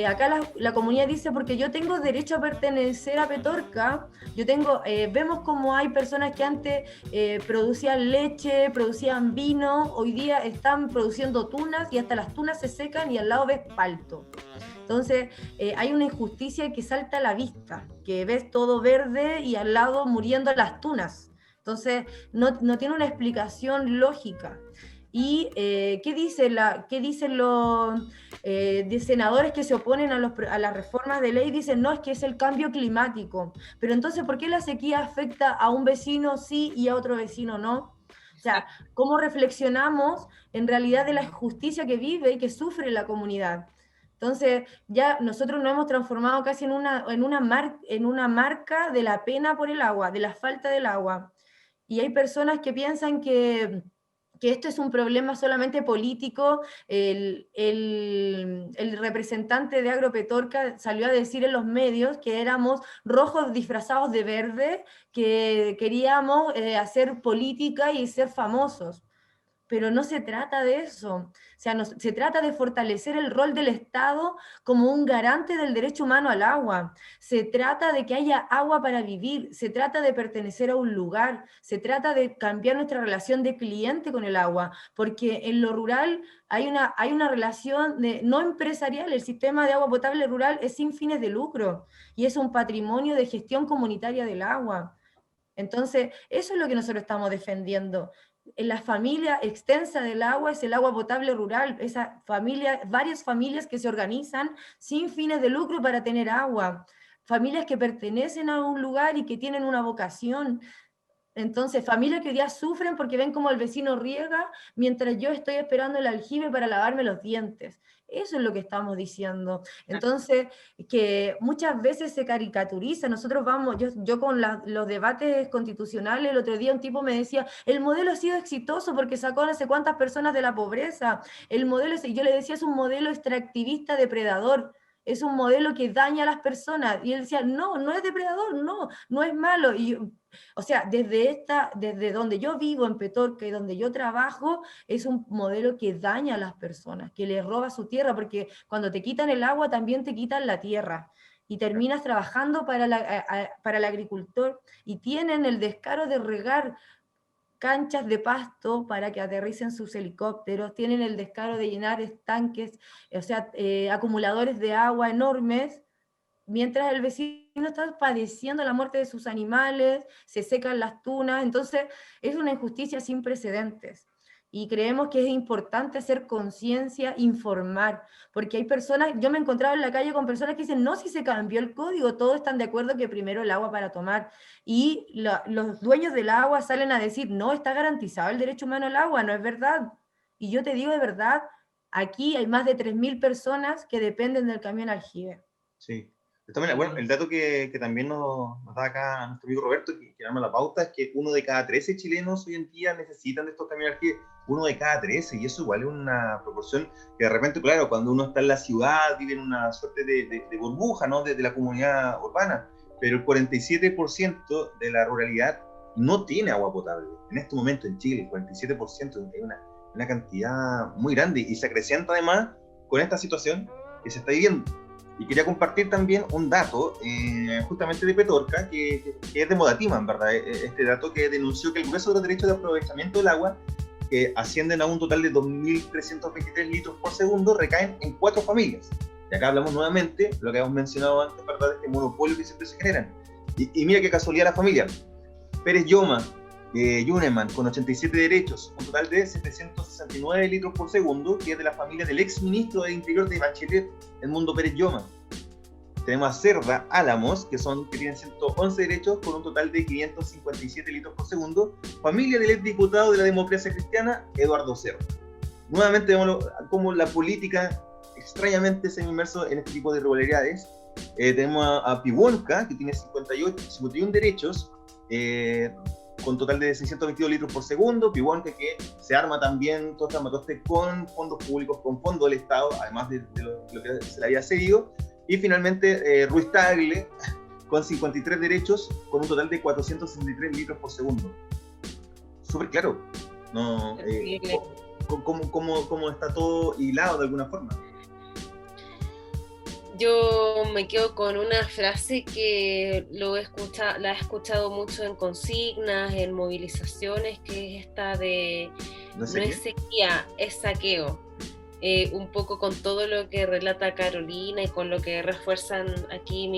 acá la comunidad dice, porque yo tengo derecho a pertenecer a Petorca, vemos como hay personas que antes producían leche, producían vino, hoy día están produciendo tunas y hasta las tunas se secan y al lado ves palto. Entonces, hay una injusticia que salta a la vista, que ves todo verde y al lado muriendo las tunas. Entonces, no tiene una explicación lógica. ¿Y qué dicen los senadores que se oponen a las reformas de ley? Dicen, no, es que es el cambio climático. Pero entonces, ¿por qué la sequía afecta a un vecino sí y a otro vecino no? O sea, ¿cómo reflexionamos en realidad de la injusticia que vive y que sufre la comunidad? Entonces, ya nosotros nos hemos transformado casi en una marca de la pena por el agua, de la falta del agua. Y hay personas que piensan que esto es un problema solamente político. El representante de Agropetorca salió a decir en los medios que éramos rojos disfrazados de verde, que queríamos hacer política y ser famosos. Pero no se trata de eso. O sea, se trata de fortalecer el rol del Estado como un garante del derecho humano al agua. Se trata de que haya agua para vivir, se trata de pertenecer a un lugar, se trata de cambiar nuestra relación de cliente con el agua, porque en lo rural hay una relación no empresarial. El sistema de agua potable rural es sin fines de lucro y es un patrimonio de gestión comunitaria del agua. Entonces, eso es lo que nosotros estamos defendiendo. la familia extensa del agua es el agua potable rural, varias familias que se organizan sin fines de lucro para tener agua, familias que pertenecen a un lugar y que tienen una vocación. Entonces, familias que hoy día sufren porque ven como el vecino riega mientras yo estoy esperando el aljibe para lavarme los dientes. Eso es lo que estamos diciendo. Entonces, que muchas veces se caricaturiza. Nosotros vamos, yo con los debates constitucionales, el otro día un tipo me decía, el modelo ha sido exitoso porque sacó no sé cuántas personas de la pobreza. El modelo, y yo le decía, es un modelo extractivista depredador. Es un modelo que daña a las personas. Y él decía, no, no es depredador, no, no es malo. Y o sea, desde donde yo vivo en Petorca y donde yo trabajo, es un modelo que daña a las personas, que les roba su tierra, porque cuando te quitan el agua también te quitan la tierra y terminas trabajando para el agricultor y tienen el descaro de regar canchas de pasto para que aterricen sus helicópteros, tienen el descaro de llenar estanques, o sea, acumuladores de agua enormes, mientras el vecino está padeciendo la muerte de sus animales, se secan las tunas. Entonces es una injusticia sin precedentes. Y creemos que es importante hacer conciencia, informar, porque hay personas, yo me he encontrado en la calle con personas que dicen, no, si se cambió el código, todos están de acuerdo que primero el agua para tomar, y los dueños del agua salen a decir, no, está garantizado el derecho humano al agua, no es verdad. Y yo te digo de verdad, aquí hay más de 3.000 personas que dependen del camión aljibe. Sí. De todas maneras, bueno, el dato que también nos da acá nuestro amigo Roberto, que arma la pauta, es que 1 de cada 13 chilenos hoy en día necesitan de estos camiones aljibe. 1 de cada 13, y eso igual es una proporción que de repente, claro, cuando uno está en la ciudad, vive en una suerte de burbuja, ¿no? De la comunidad urbana, pero el 47% de la ruralidad no tiene agua potable. En este momento en Chile, el 47% es una cantidad muy grande, y se acrecienta además con esta situación que se está viviendo. Y quería compartir también un dato, justamente de Petorca, que es de Modatima, en verdad. Este dato que denunció que el grueso de los derechos de aprovechamiento del agua, que ascienden a un total de 2.323 litros por segundo, recaen en 4 familias. Y acá hablamos nuevamente, lo que hemos mencionado antes, ¿verdad?, de este monopolio que siempre se generan. Y mira qué casualidad la familia. Pérez Yoma, Yuneman, con 87 derechos, un total de 769 litros por segundo, que es de la familia del ex ministro de Interior de Bachelet, Edmundo Pérez Yoma. Tenemos a Cerda, Álamos, que tienen 111 derechos, con un total de 557 litros por segundo, familia del ex diputado de la Democracia Cristiana, Eduardo Cerda. Nuevamente vemos cómo la política extrañamente se ha inmerso en este tipo de irregularidades. Tenemos a Pihuonca, que tiene 51 derechos, con total de 622 litros por segundo. Pihuonca, que se arma también todo este armatoste con fondos públicos, con fondos del Estado, además de lo que se le había cedido. Y finalmente Ruiz Tagle, con 53 derechos, con un total de 463 litros por segundo. Súper claro, ¿no? ¿Cómo está todo hilado de alguna forma? Yo me quedo con una frase que la he escuchado mucho en consignas, en movilizaciones, que es esta de no es sequía, es saqueo. Un poco con todo lo que relata Carolina y con lo que refuerzan aquí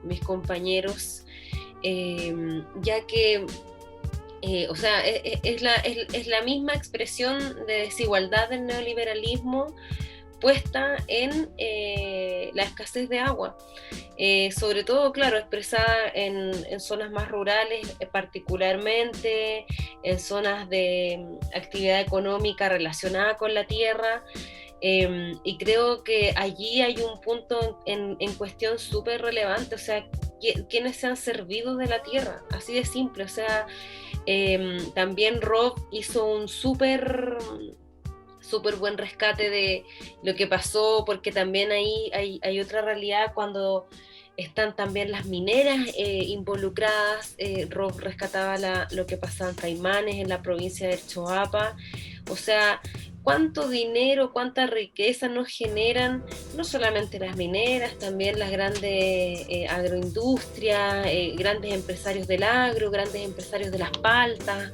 mis compañeros, ya que o sea, es la misma expresión de desigualdad del neoliberalismo puesta en la escasez de agua, sobre todo, claro, expresada en zonas más rurales, particularmente en zonas de actividad económica relacionada con la tierra. Y creo que allí hay un punto en cuestión súper relevante, o sea, ¿quiénes se han servido de la tierra? Así de simple, o sea, también Rob hizo un súper buen rescate de lo que pasó, porque también ahí hay otra realidad cuando están también las mineras involucradas. Rob rescataba lo que pasaba en Caimanes, en la provincia de Choapa. O sea, cuánto dinero, cuánta riqueza nos generan, no solamente las mineras, también las grandes agroindustrias, grandes empresarios del agro, grandes empresarios de las paltas.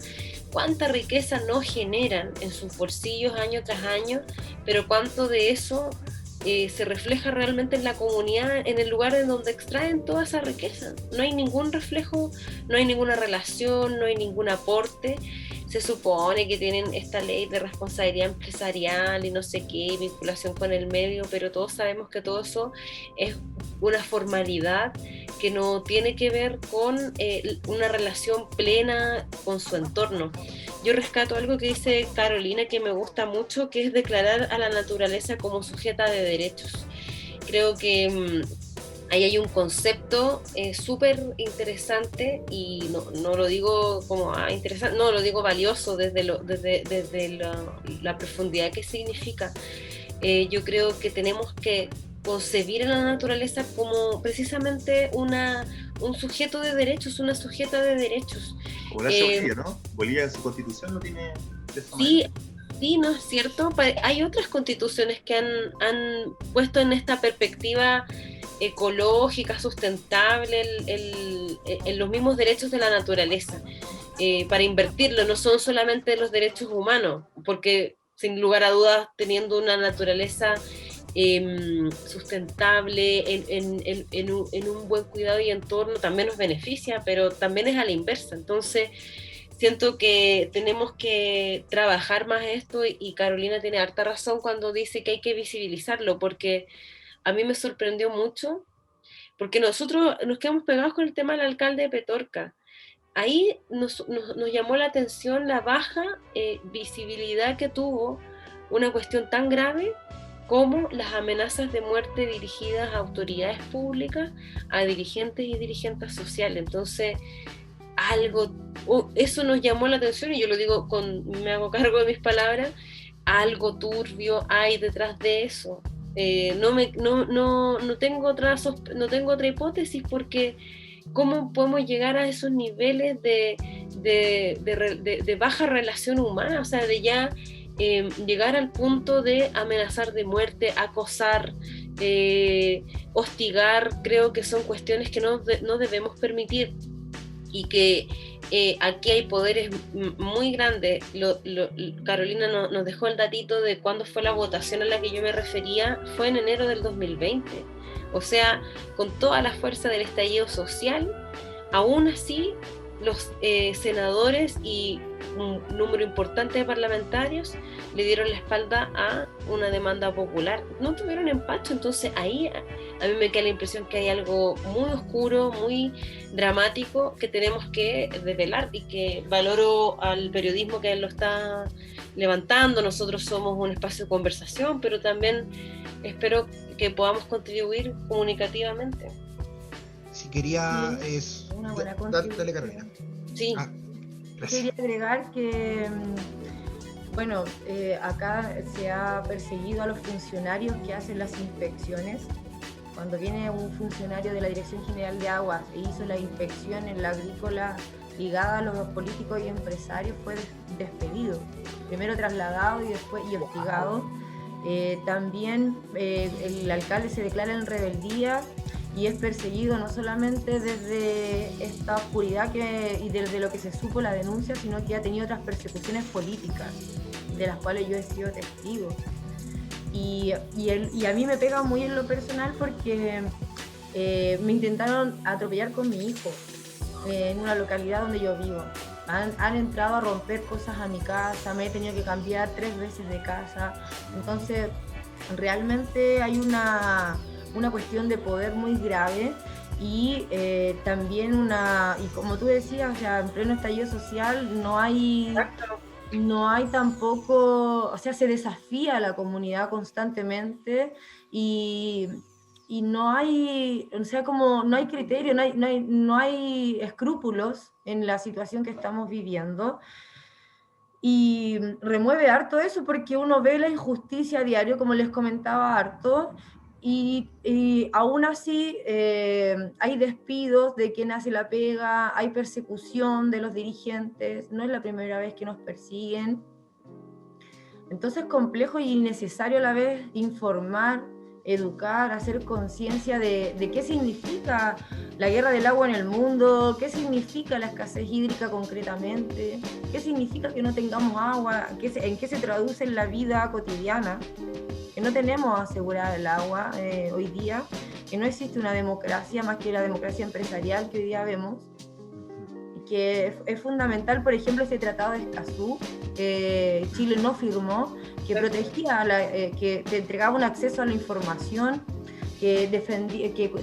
Cuánta riqueza nos generan en sus bolsillos año tras año, pero cuánto de eso se refleja realmente en la comunidad, en el lugar en donde extraen toda esa riqueza. No hay ningún reflejo, no hay ninguna relación, no hay ningún aporte, se supone que tienen esta ley de responsabilidad empresarial y no sé qué, vinculación con el medio, pero todos sabemos que todo eso es una formalidad que no tiene que ver con una relación plena con su entorno. Yo rescato algo que dice Carolina que me gusta mucho, que es declarar a la naturaleza como sujeta de derechos. Creo que ahí hay un concepto súper interesante, y no lo digo como interesante, no lo digo valioso desde la profundidad que significa. Yo creo que tenemos que concebir a la naturaleza como precisamente un sujeto de derechos, una sujeta de derechos. Como lo hace Bolivia, ¿no? Bolivia en su constitución lo tiene de esa Sí, manera. sí, ¿no es cierto? Hay otras constituciones que han puesto en esta perspectiva ecológica, sustentable, en los mismos derechos de la naturaleza, para invertirlo. No son solamente los derechos humanos, porque sin lugar a dudas, teniendo una naturaleza sustentable, en un buen cuidado y entorno, también nos beneficia, pero también es a la inversa. Entonces, siento que tenemos que trabajar más esto, y Carolina tiene harta razón cuando dice que hay que visibilizarlo, porque a mí me sorprendió mucho, porque nosotros nos quedamos pegados con el tema del alcalde de Petorca. Ahí nos llamó la atención la baja visibilidad que tuvo una cuestión tan grave como las amenazas de muerte dirigidas a autoridades públicas, a dirigentes y dirigentes sociales. Entonces, eso nos llamó la atención, y yo lo digo me hago cargo de mis palabras, algo turbio hay detrás de eso. No tengo otra hipótesis, porque ¿cómo podemos llegar a esos niveles de baja relación humana? O sea, de ya llegar al punto de amenazar de muerte, acosar, hostigar. Creo que son cuestiones que no debemos permitir, y que aquí hay poderes muy grandes. Carolina nos dejó el datito de cuándo fue la votación a la que yo me refería, fue en enero del 2020. O sea, con toda la fuerza del estallido social, aún así los senadores y un número importante de parlamentarios le dieron la espalda a una demanda popular, no tuvieron empacho. Entonces ahí a mí me queda la impresión que hay algo muy oscuro, muy dramático, que tenemos que develar, y que valoro al periodismo que lo está levantando. Nosotros somos un espacio de conversación, pero también espero que podamos contribuir comunicativamente. Si quería Sí, es una buena dale, Carolina. Sí. Gracias. Quería agregar que, bueno, acá se ha perseguido a los funcionarios que hacen las inspecciones. Cuando viene un funcionario de la Dirección General de Aguas e hizo la inspección en la agrícola ligada a los políticos y empresarios, fue despedido, primero trasladado y después hostigado. También el alcalde se declara en rebeldía y es perseguido no solamente desde esta oscuridad y desde lo que se supo la denuncia, sino que ha tenido otras persecuciones políticas, de las cuales yo he sido testigo. Y a mí me pega muy en lo personal, porque me intentaron atropellar con mi hijo en una localidad donde yo vivo. Han entrado a romper cosas a mi casa, me he tenido que cambiar 3 veces de casa. Entonces, realmente hay una cuestión de poder muy grave, y también y como tú decías, o sea, en pleno estallido social no hay tampoco, o sea, se desafía a la comunidad constantemente, y no hay, o sea, como no hay criterio, no hay escrúpulos en la situación que estamos viviendo. Y remueve harto eso, porque uno ve la injusticia a diario, como les comentaba, harto, y aún así hay despidos de quien hace la pega, hay persecución de los dirigentes, no es la primera vez que nos persiguen. Entonces, complejo y necesario a la vez informar, educar, hacer conciencia de qué significa la guerra del agua en el mundo, qué significa la escasez hídrica concretamente, qué significa que no tengamos agua, en qué se traduce en la vida cotidiana, que no tenemos asegurada el agua hoy día, que no existe una democracia más que la democracia empresarial que hoy día vemos, y que es fundamental, por ejemplo, este tratado de Escazú, Chile no firmó, que protegía, que te entregaba un acceso a la información, que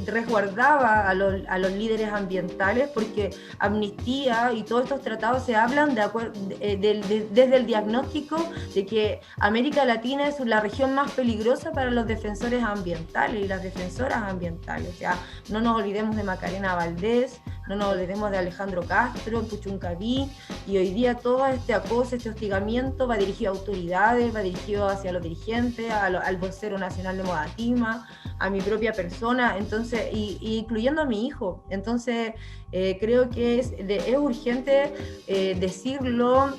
resguardaba a los líderes ambientales, porque Amnistía y todos estos tratados se hablan desde el diagnóstico de que América Latina es la región más peligrosa para los defensores ambientales y las defensoras ambientales. O sea, no nos olvidemos de Macarena Valdés, no nos olvidemos de Alejandro Castro, Puchuncaví, y hoy día todo este acoso, este hostigamiento va dirigido a autoridades, va dirigido hacia los dirigentes, al vocero nacional de Modatima, a mi propia persona, entonces, y incluyendo a mi hijo. Entonces, creo que es urgente decirlo,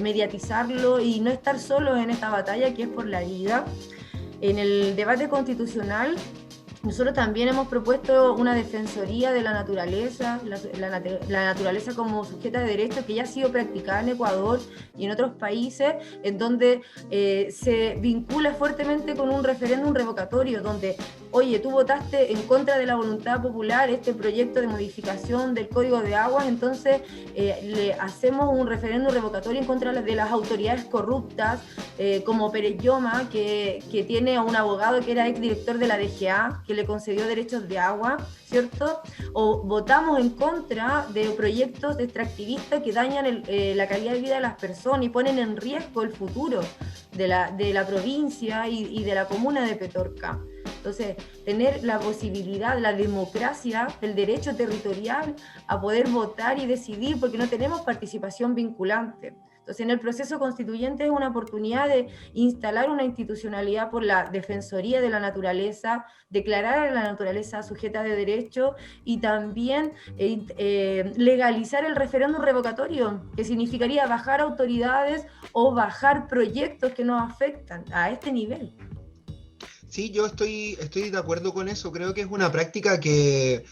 mediatizarlo y no estar solos en esta batalla que es por la vida. En el debate constitucional, nosotros también hemos propuesto una defensoría de la naturaleza, la naturaleza como sujeta de derecho, que ya ha sido practicada en Ecuador y en otros países, en donde se vincula fuertemente con un referéndum revocatorio, donde, oye, tú votaste en contra de la voluntad popular este proyecto de modificación del Código de Aguas, entonces le hacemos un referéndum revocatorio en contra de las autoridades corruptas, como Pérez Lloma, que tiene a un abogado que era exdirector de la DGA, que le concedió derechos de agua, ¿cierto? O votamos en contra de proyectos extractivistas que dañan la calidad de vida de las personas y ponen en riesgo el futuro de la provincia y de la comuna de Petorca. Entonces, tener la posibilidad, la democracia, el derecho territorial a poder votar y decidir, porque no tenemos participación vinculante. Entonces, en el proceso constituyente es una oportunidad de instalar una institucionalidad por la defensoría de la naturaleza, declarar a la naturaleza sujeta de derecho y también legalizar el referéndum revocatorio, que significaría bajar autoridades o bajar proyectos que nos afectan a este nivel. Sí, yo estoy de acuerdo con eso. Creo que es una práctica que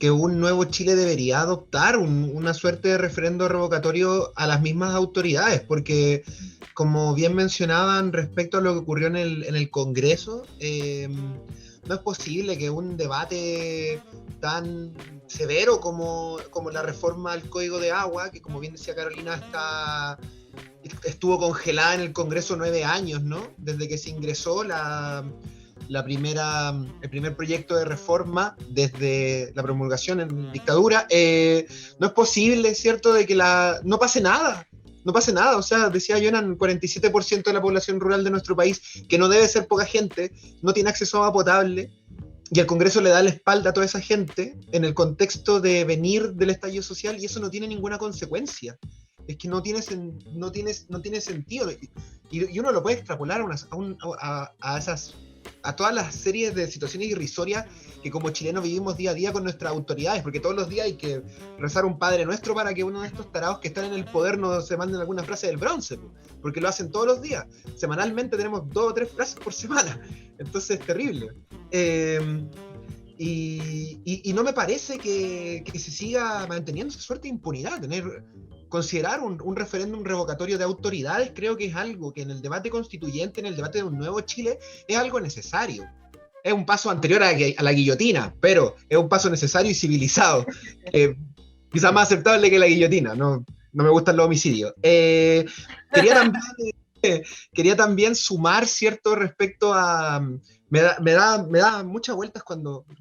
un nuevo Chile debería adoptar, una suerte de referendo revocatorio a las mismas autoridades, porque como bien mencionaban respecto a lo que ocurrió en el Congreso, no es posible que un debate tan severo como la reforma al Código de Agua, que como bien decía Carolina, estuvo congelada en el Congreso 9 años, ¿no? Desde que se ingresó el primer proyecto de reforma desde la promulgación en dictadura, no es posible, ¿cierto?, de que no pase nada, o sea, decía Jonan, 47% de la población rural de nuestro país, que no debe ser poca gente, no tiene acceso a agua potable, y el Congreso le da la espalda a toda esa gente en el contexto de venir del estallido social, y eso no tiene ninguna consecuencia. Es que no tiene sentido, y uno lo puede extrapolar a todas las series de situaciones irrisorias que como chilenos vivimos día a día con nuestras autoridades, porque todos los días hay que rezar un Padre Nuestro para que uno de estos tarados que están en el poder no se manden alguna frase del bronce, porque lo hacen todos los días. Semanalmente tenemos 2 o 3 frases por semana, entonces es terrible. Y no me parece que se siga manteniendo esa suerte de impunidad, considerar un referéndum revocatorio de autoridades. Creo que es algo que en el debate constituyente, en el debate de un nuevo Chile, es algo necesario. Es un paso anterior a la guillotina, pero es un paso necesario y civilizado. Quizás más aceptable que la guillotina, no me gustan los homicidios. Quería también sumar, ¿cierto?, respecto a... Me da muchas vueltas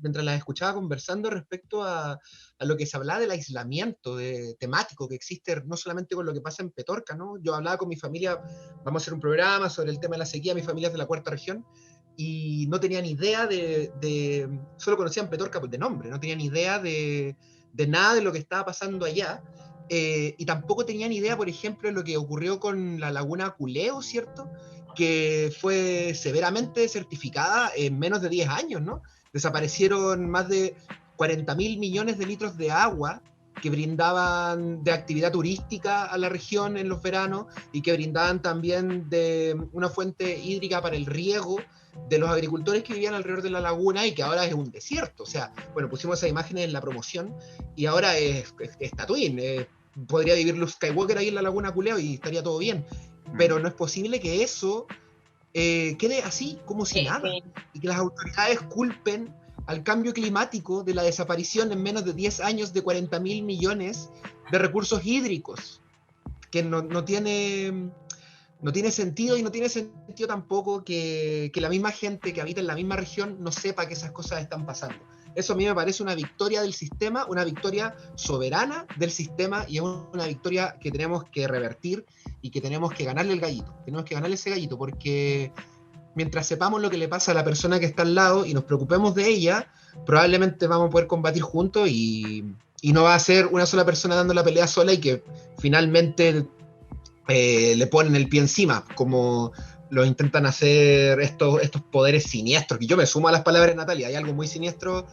mientras las escuchaba conversando respecto a lo que se hablaba del aislamiento temático que existe, no solamente con lo que pasa en Petorca, ¿no? Yo hablaba con mi familia, vamos a hacer un programa sobre el tema de la sequía, mi familia es de la cuarta región, y no tenían idea solo conocían Petorca de nombre, no tenían idea de nada de lo que estaba pasando allá, y tampoco tenían idea, por ejemplo, de lo que ocurrió con la laguna Culeo, ¿cierto?, que fue severamente desertificada en menos de 10 años, ¿no? Desaparecieron más de 40.000 millones de litros de agua que brindaban de actividad turística a la región en los veranos y que brindaban también de una fuente hídrica para el riego de los agricultores que vivían alrededor de la laguna y que ahora es un desierto. O sea, bueno, pusimos esas imágenes en la promoción y ahora es Tatooine. Podría vivir Luke Skywalker ahí en la laguna Culeo y estaría todo bien. Pero no es posible que eso quede así, como si nada, y que las autoridades culpen al cambio climático de la desaparición en menos de 10 años de 40.000 millones de recursos hídricos, que no tiene sentido, y no tiene sentido tampoco que la misma gente que habita en la misma región no sepa que esas cosas están pasando. Eso a mí me parece una victoria del sistema, una victoria soberana del sistema, y es una victoria que tenemos que revertir y que tenemos que ganarle el gallito. Tenemos que ganarle ese gallito, porque mientras sepamos lo que le pasa a la persona que está al lado y nos preocupemos de ella, probablemente vamos a poder combatir juntos, y no va a ser una sola persona dando la pelea sola y que finalmente le ponen el pie encima, como lo intentan hacer estos poderes siniestros, que yo me sumo a las palabras de Natalia. Hay algo muy siniestro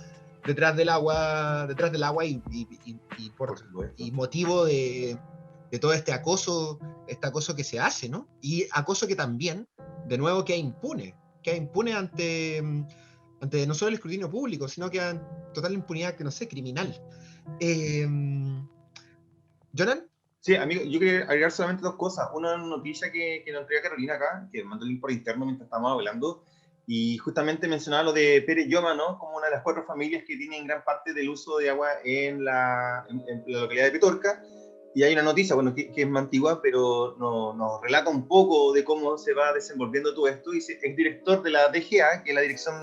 detrás del agua y motivo de todo este acoso que se hace, ¿no? Y acoso que también, de nuevo, queda impune ante no solo el escrutinio público, sino que hay total impunidad, que no sé, criminal. ¿Jonan? Sí, amigo, yo quería agregar solamente dos cosas. Una noticia que nos entrega Carolina acá, que mandó el link por interno mientras estábamos hablando, y justamente mencionaba lo de Pérez Lloma, ¿no? Como una de las 4 familias que tienen gran parte del uso de agua en la localidad de Petorca. Y hay una noticia, bueno, que es más antigua, pero nos relata un poco de cómo se va desenvolviendo todo esto. Dice, el director de la DGA, que es la Dirección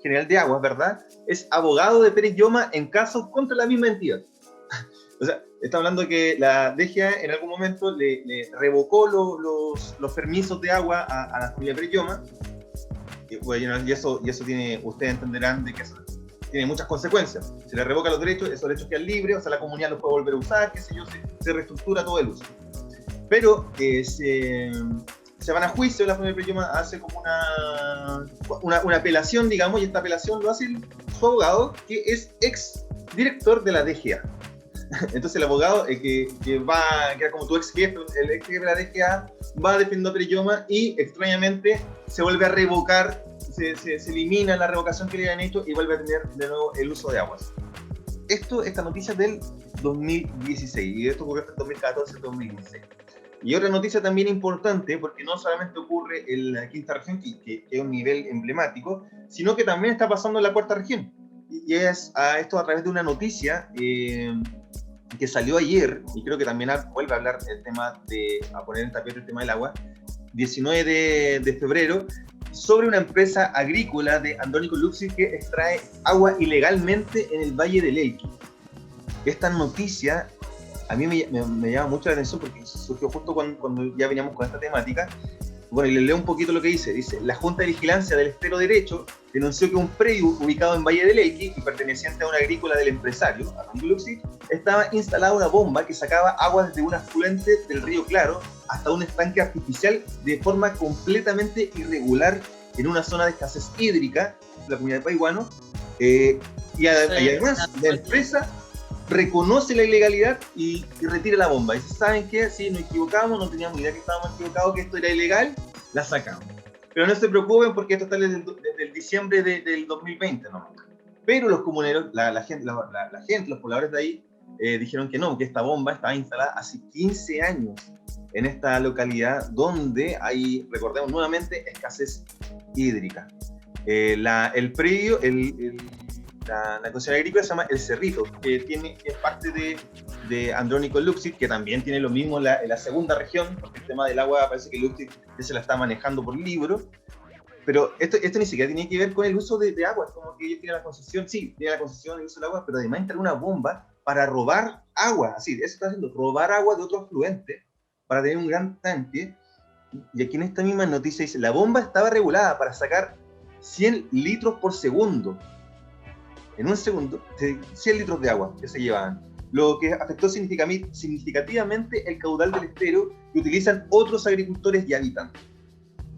General de Aguas, ¿verdad?, es abogado de Pérez Lloma en casos contra la misma entidad. O sea, está hablando de que la DGA en algún momento le revocó los permisos de agua a la familia Pérez Lloma, y eso tiene, ustedes entenderán de que eso tiene muchas consecuencias. Se le revoca los derechos, esos derechos quedan libres, o sea, la comunidad los puede volver a usar, qué sé yo, se reestructura todo el uso. Pero se van a juicio, la familia Pérez Lloma hace como una apelación, digamos, y esta apelación lo hace su abogado, que es ex director de la DGA. Entonces el abogado que era como tu ex jefe, el ex jefe de la DGA, va defendiendo a Pérez Lloma, y extrañamente se vuelve a revocar, se elimina la revocación que le habían hecho, y vuelve a tener de nuevo el uso de aguas. Esta noticia es del 2016, y esto ocurrió hasta el 2014-2016. Y otra noticia también importante, porque no solamente ocurre en la quinta región, que es un nivel emblemático, sino que también está pasando en la cuarta región. Y es esto a través de una noticia que salió ayer, y creo que también vuelve a hablar a poner en tapete el tema del agua, 19 de febrero, sobre una empresa agrícola de Andrónico Luxi que extrae agua ilegalmente en el Valle del Elqui. Esta noticia a mí me llama mucho la atención, porque surgió justo cuando ya veníamos con esta temática. Bueno, y les leo un poquito lo que dice. Dice, la Junta de Vigilancia del Estero Derecho denunció que un predio ubicado en Valle del Elqui y perteneciente a una agrícola del empresario, Andrónico Luxi, estaba instalada una bomba que sacaba agua desde un afluente del río Claro hasta un estanque artificial de forma completamente irregular en una zona de escasez hídrica, la comunidad de Paiguano, y además la empresa reconoce la ilegalidad y retira la bomba. Y dice, ¿saben qué? Sí, nos equivocamos, no teníamos idea que estábamos equivocados, que esto era ilegal, la sacamos. Pero no se preocupen, porque esto está desde el diciembre del 2020, ¿no? Pero los comuneros, la gente, los pobladores de ahí, dijeron que no, que esta bomba estaba instalada hace 15 años en esta localidad donde hay, recordemos nuevamente, escasez hídrica. El predio, la concesión agrícola se llama El Cerrito, que es parte de Andrónico Luxi, que también tiene lo mismo en la segunda región, porque el tema del agua parece que Luxi ya se la está manejando por libro. Pero esto ni siquiera tiene que ver con el uso de agua, es como que ellos tienen la concesión, sí, tienen la concesión del uso del agua, pero además instalan una bomba para robar agua, así, eso está haciendo, robar agua de otro afluente para tener un gran tanque. Y aquí en esta misma noticia dice, la bomba estaba regulada para sacar 100 litros por segundo. En un segundo, 100 litros de agua que se llevaban, lo que afectó significativamente el caudal del estero que utilizan otros agricultores y habitantes.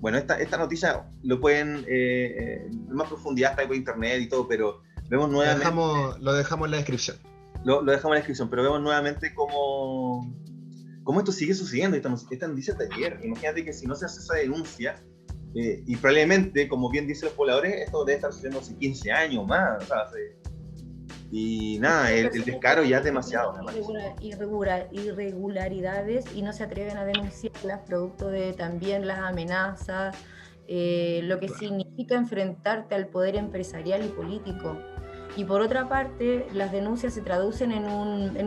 Bueno, esta noticia lo pueden, en más profundidad está por internet y todo, pero vemos nuevamente... Lo dejamos en la descripción. Lo dejamos en la descripción, pero vemos nuevamente cómo esto sigue sucediendo. Esta noticia está ayer. Imagínate que si no se hace esa denuncia, y probablemente, como bien dicen los pobladores, esto debe estar sucediendo hace 15 años más, o sea, y nada, el descaro ya es demasiado. Irregularidades, y no se atreven a denunciarlas, producto de también las amenazas, lo que significa significa enfrentarte al poder empresarial y político. Y por otra parte, las denuncias se traducen en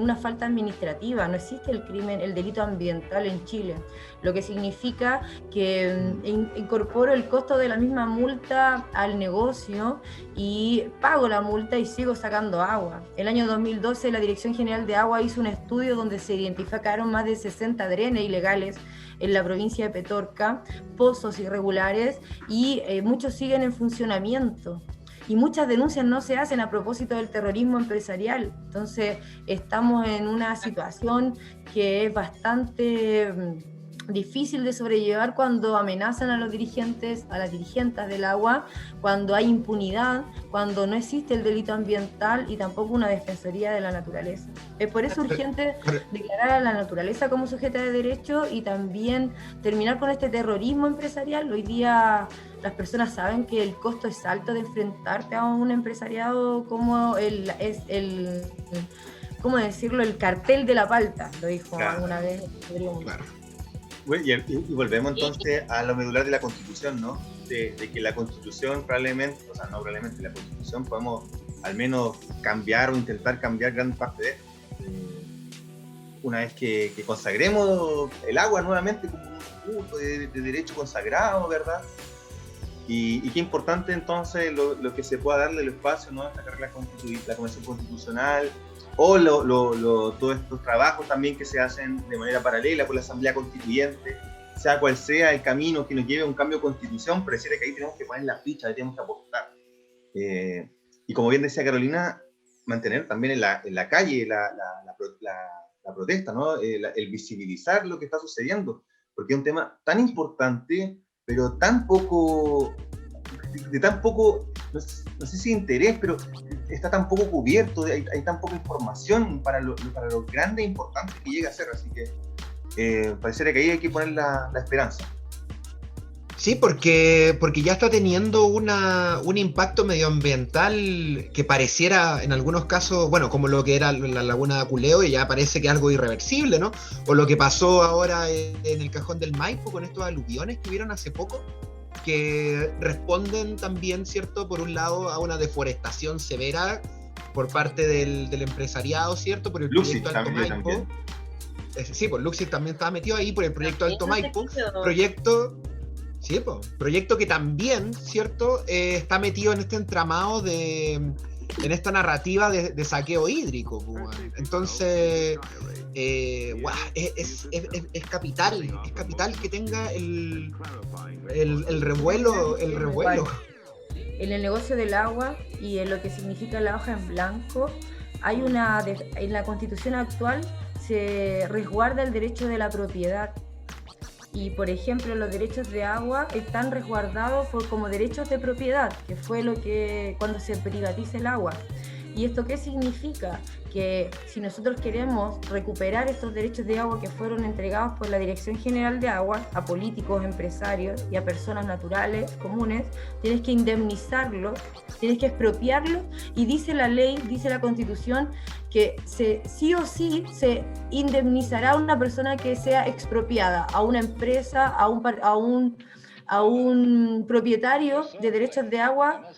una falta administrativa. No existe el crimen, el delito ambiental en Chile, lo que significa que incorporo el costo de la misma multa al negocio y pago la multa y sigo sacando agua. El año 2012 la Dirección General de Agua hizo un estudio donde se identificaron más de 60 drenes ilegales en la provincia de Petorca, pozos irregulares, y muchos siguen en funcionamiento. Y muchas denuncias no se hacen a propósito del terrorismo empresarial. Entonces estamos en una situación que es bastante difícil de sobrellevar cuando amenazan a los dirigentes, a las dirigentes del agua, cuando hay impunidad, cuando no existe el delito ambiental y tampoco una defensoría de la naturaleza. Es por eso urgente declarar a la naturaleza como sujeta de derecho y también terminar con este terrorismo empresarial. Hoy día las personas saben que el costo es alto de enfrentarte a un empresariado como ¿cómo decirlo? El cartel de la palta, lo dijo alguna vez Rodrigo. Claro. Y volvemos entonces a lo medular de la Constitución, ¿no? De que la Constitución probablemente, o sea, no probablemente, la Constitución podemos al menos cambiar o intentar cambiar gran parte de esto. Una vez que consagremos el agua nuevamente como un punto de derecho consagrado, ¿verdad? Y qué importante entonces lo que se pueda darle el espacio, ¿no? Destacar la Convención Constitucional, o todos estos trabajos también que se hacen de manera paralela por la Asamblea Constituyente, sea cual sea el camino que nos lleve a un cambio de constitución, pareciera que ahí tenemos que poner la ficha, ahí tenemos que apostar. Y como bien decía Carolina, mantener también en la calle la protesta, ¿no? El visibilizar lo que está sucediendo, porque es un tema tan importante, pero tan poco, no sé si interés, pero está tan poco cubierto, hay tan poca información para lo grande e importante que llega a ser, así que pareciera que ahí hay que poner la esperanza. Sí, porque ya está teniendo un impacto medioambiental que pareciera en algunos casos, bueno, como lo que era la laguna de Aculeo, y ya parece que es algo irreversible, ¿no? O lo que pasó ahora en el Cajón del Maipo con estos aluviones que vieron hace poco, que responden también, ¿cierto? Por un lado a una deforestación severa por parte del empresariado, ¿cierto? Por el proyecto Alto Maipo. Sí, pues Luxis también estaba metido ahí por el proyecto Alto Maipo. Proyecto que también, ¿cierto? Está metido en este entramado en esta narrativa de saqueo hídrico. Entonces, es capital que tenga el revuelo. En el negocio del agua y en lo que significa la hoja en blanco, en la Constitución actual se resguarda el derecho de la propiedad. Y, por ejemplo, los derechos de agua están resguardados como derechos de propiedad, que fue cuando se privatiza el agua. ¿Y esto qué significa? Que si nosotros queremos recuperar estos derechos de agua que fueron entregados por la Dirección General de Agua a políticos, empresarios y a personas naturales, comunes, tienes que indemnizarlos, tienes que expropiarlos, y dice la ley, dice la Constitución, que sí o sí se indemnizará a una persona que sea expropiada, a una empresa, a un propietario de derechos de agua.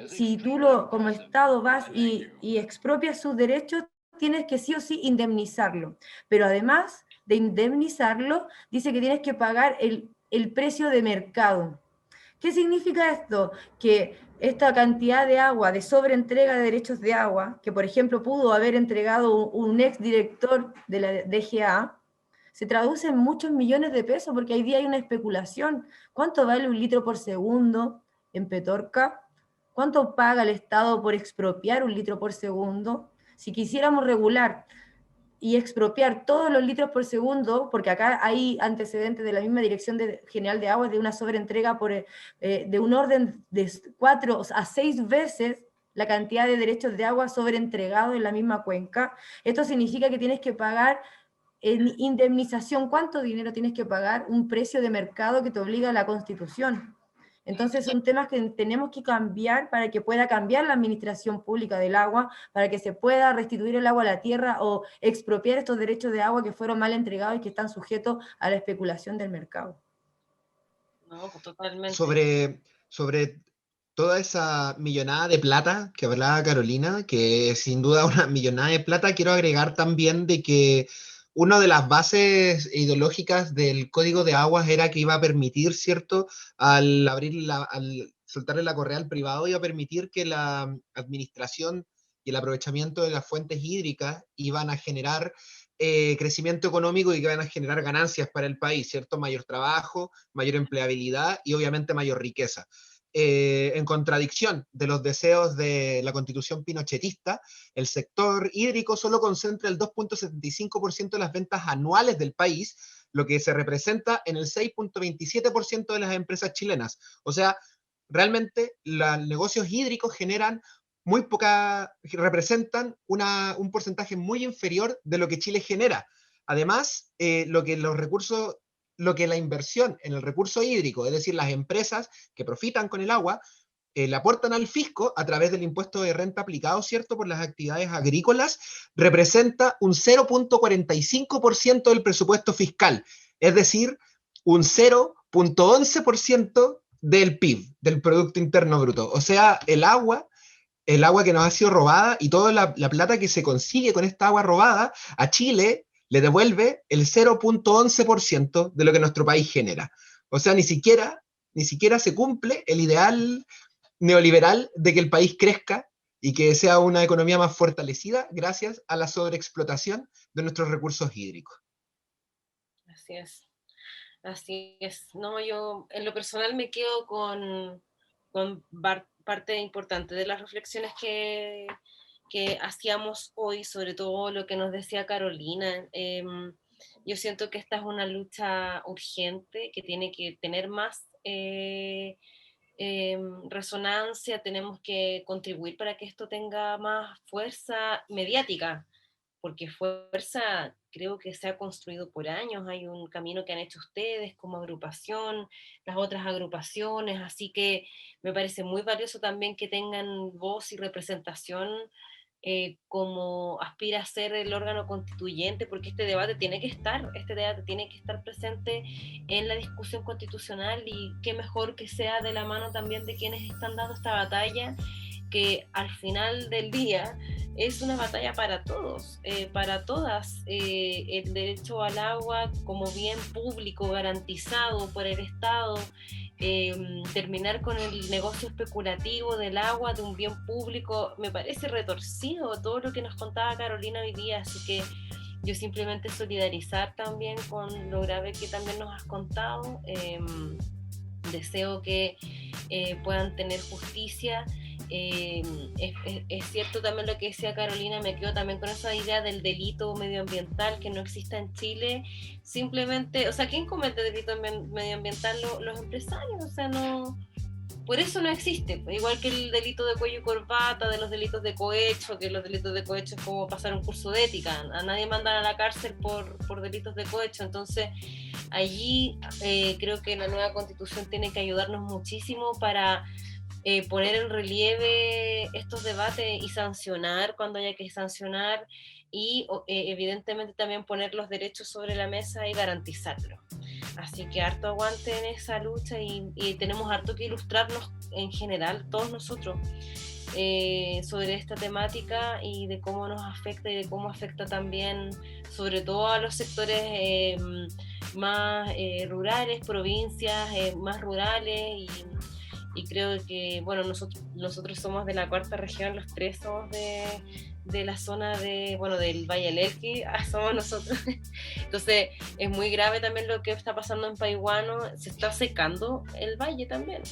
Si tú como Estado vas y expropias sus derechos, tienes que sí o sí indemnizarlo. Pero además de indemnizarlo, dice que tienes que pagar el precio de mercado. ¿Qué significa esto? Que esta cantidad de agua, de sobreentrega de derechos de agua, que por ejemplo pudo haber entregado un exdirector de la DGA, se traduce en muchos millones de pesos, porque hoy día hay una especulación. ¿Cuánto vale un litro por segundo en Petorca? ¿Cuánto paga el Estado por expropiar un litro por segundo? Si quisiéramos regular y expropiar todos los litros por segundo, porque acá hay antecedentes de la misma Dirección General de Aguas de una sobreentrega de un orden de 4 a 6 veces la cantidad de derechos de agua sobreentregados en la misma cuenca. Esto significa que tienes que pagar en indemnización. ¿Cuánto dinero tienes que pagar? Un precio de mercado que te obliga la Constitución. Entonces son temas que tenemos que cambiar para que pueda cambiar la administración pública del agua, para que se pueda restituir el agua a la tierra o expropiar estos derechos de agua que fueron mal entregados y que están sujetos a la especulación del mercado. No, pues totalmente. Sobre toda esa millonada de plata que hablaba Carolina, que sin duda una millonada de plata, quiero agregar también de que una de las bases ideológicas del Código de Aguas era que iba a permitir, ¿cierto? Al soltarle la correa al privado, iba a permitir que la administración y el aprovechamiento de las fuentes hídricas iban a generar crecimiento económico y que iban a generar ganancias para el país, ¿cierto? Mayor trabajo, mayor empleabilidad y obviamente mayor riqueza. En contradicción de los deseos de la constitución pinochetista, el sector hídrico solo concentra el 2.75% de las ventas anuales del país, lo que se representa en el 6.27% de las empresas chilenas. O sea, realmente los negocios hídricos generan muy poca, representan un porcentaje muy inferior de lo que Chile genera. Además, lo que la inversión en el recurso hídrico, es decir, las empresas que profitan con el agua, le aportan al fisco a través del impuesto de renta aplicado, ¿cierto?, por las actividades agrícolas, representa un 0.45% del presupuesto fiscal, es decir, un 0.11% del PIB, del Producto Interno Bruto. O sea, el agua que nos ha sido robada y toda la plata que se consigue con esta agua robada, a Chile le devuelve el 0.11% de lo que nuestro país genera. O sea, ni siquiera se cumple el ideal neoliberal de que el país crezca y que sea una economía más fortalecida gracias a la sobreexplotación de nuestros recursos hídricos. Así es. Así es. No, yo en lo personal me quedo con parte importante de las reflexiones que hacíamos hoy, sobre todo lo que nos decía Carolina. Yo siento que esta es una lucha urgente que tiene que tener más resonancia, tenemos que contribuir para que esto tenga más fuerza mediática, porque fuerza creo que se ha construido por años, hay un camino que han hecho ustedes como agrupación, las otras agrupaciones, así que me parece muy valioso también que tengan voz y representación como aspira a ser el órgano constituyente, porque este debate tiene que estar presente en la discusión constitucional y qué mejor que sea de la mano también de quienes están dando esta batalla, que al final del día es una batalla para todos, para todas. El derecho al agua como bien público garantizado por el Estado, terminar con el negocio especulativo del agua, de un bien público, me parece retorcido todo lo que nos contaba Carolina hoy día, así que yo simplemente solidarizar también con lo grave que también nos has contado. Deseo que puedan tener justicia. Es cierto también lo que decía Carolina, me quedo también con esa idea del delito medioambiental que no exista en Chile, simplemente, o sea, ¿quién comete delito medioambiental? Los empresarios, o sea, no, por eso no existe, igual que el delito de cuello y corbata, de los delitos de cohecho, que los delitos de cohecho es como pasar un curso de ética, a nadie mandan a la cárcel por delitos de cohecho, entonces allí creo que la nueva constitución tiene que ayudarnos muchísimo para poner en relieve estos debates y sancionar cuando haya que sancionar y evidentemente también poner los derechos sobre la mesa y garantizarlo. Así que harto aguante en esa lucha y tenemos harto que ilustrarnos en general, todos nosotros, sobre esta temática y de cómo nos afecta y de cómo afecta también sobre todo a los sectores más rurales, provincias más rurales y creo que, bueno, nosotros somos de la cuarta región, los tres somos de la zona del Valle del Elqui, somos nosotros. Entonces es muy grave también lo que está pasando en Paihuano, se está secando el valle también.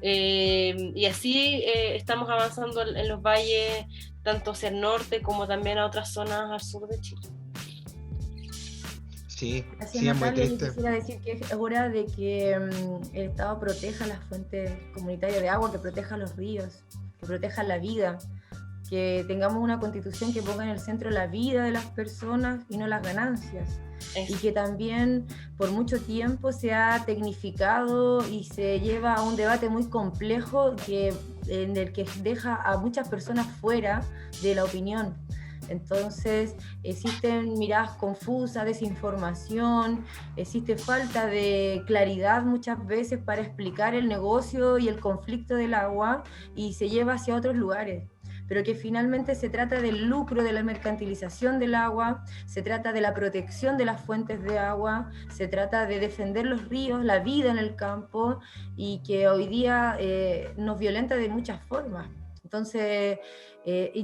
Y así estamos avanzando en los valles, tanto hacia el norte como también a otras zonas al sur de Chile. Sí, Gracias, sí, es muy Natalia. triste. Yo quisiera decir que es hora de que el Estado proteja las fuentes comunitarias de agua, que proteja los ríos, que proteja la vida, que tengamos una constitución que ponga en el centro la vida de las personas y no las ganancias. Y que también por mucho tiempo se ha tecnificado y se lleva a un debate muy complejo en el que deja a muchas personas fuera de la opinión. Entonces existen miradas confusas, desinformación, existe falta de claridad muchas veces para explicar el negocio y el conflicto del agua, y se lleva hacia otros lugares, pero que finalmente se trata del lucro, de la mercantilización del agua, se trata de la protección de las fuentes de agua, se trata de defender los ríos, la vida en el campo, y que hoy día nos violenta de muchas formas. Entonces,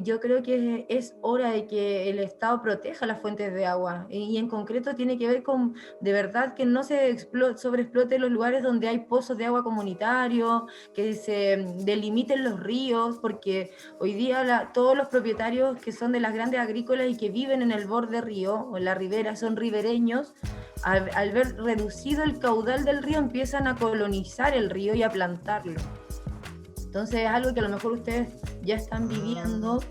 yo creo que es hora de que el Estado proteja las fuentes de agua, y en concreto tiene que ver con, de verdad, que no se sobreexplote los lugares donde hay pozos de agua comunitarios, que se delimiten los ríos, porque hoy día todos los propietarios que son de las grandes agrícolas y que viven en el borde río o en la ribera, son ribereños, al ver reducido el caudal del río empiezan a colonizar el río y a plantarlo. Entonces es algo que a lo mejor ustedes ya están viviendo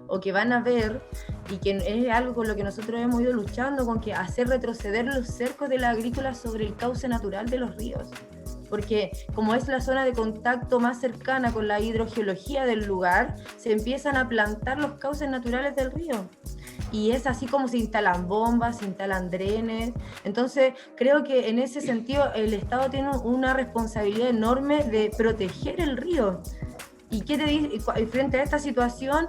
o que van a ver, y que es algo con lo que nosotros hemos ido luchando, con que hacer retroceder los cercos de la agrícola sobre el cauce natural de los ríos. Porque como es la zona de contacto más cercana con la hidrogeología del lugar, se empiezan a plantar los cauces naturales del río. Y es así como se instalan bombas, se instalan drenes. Entonces creo que en ese sentido el Estado tiene una responsabilidad enorme de proteger el río. ¿Y qué te dice? Frente a esta situación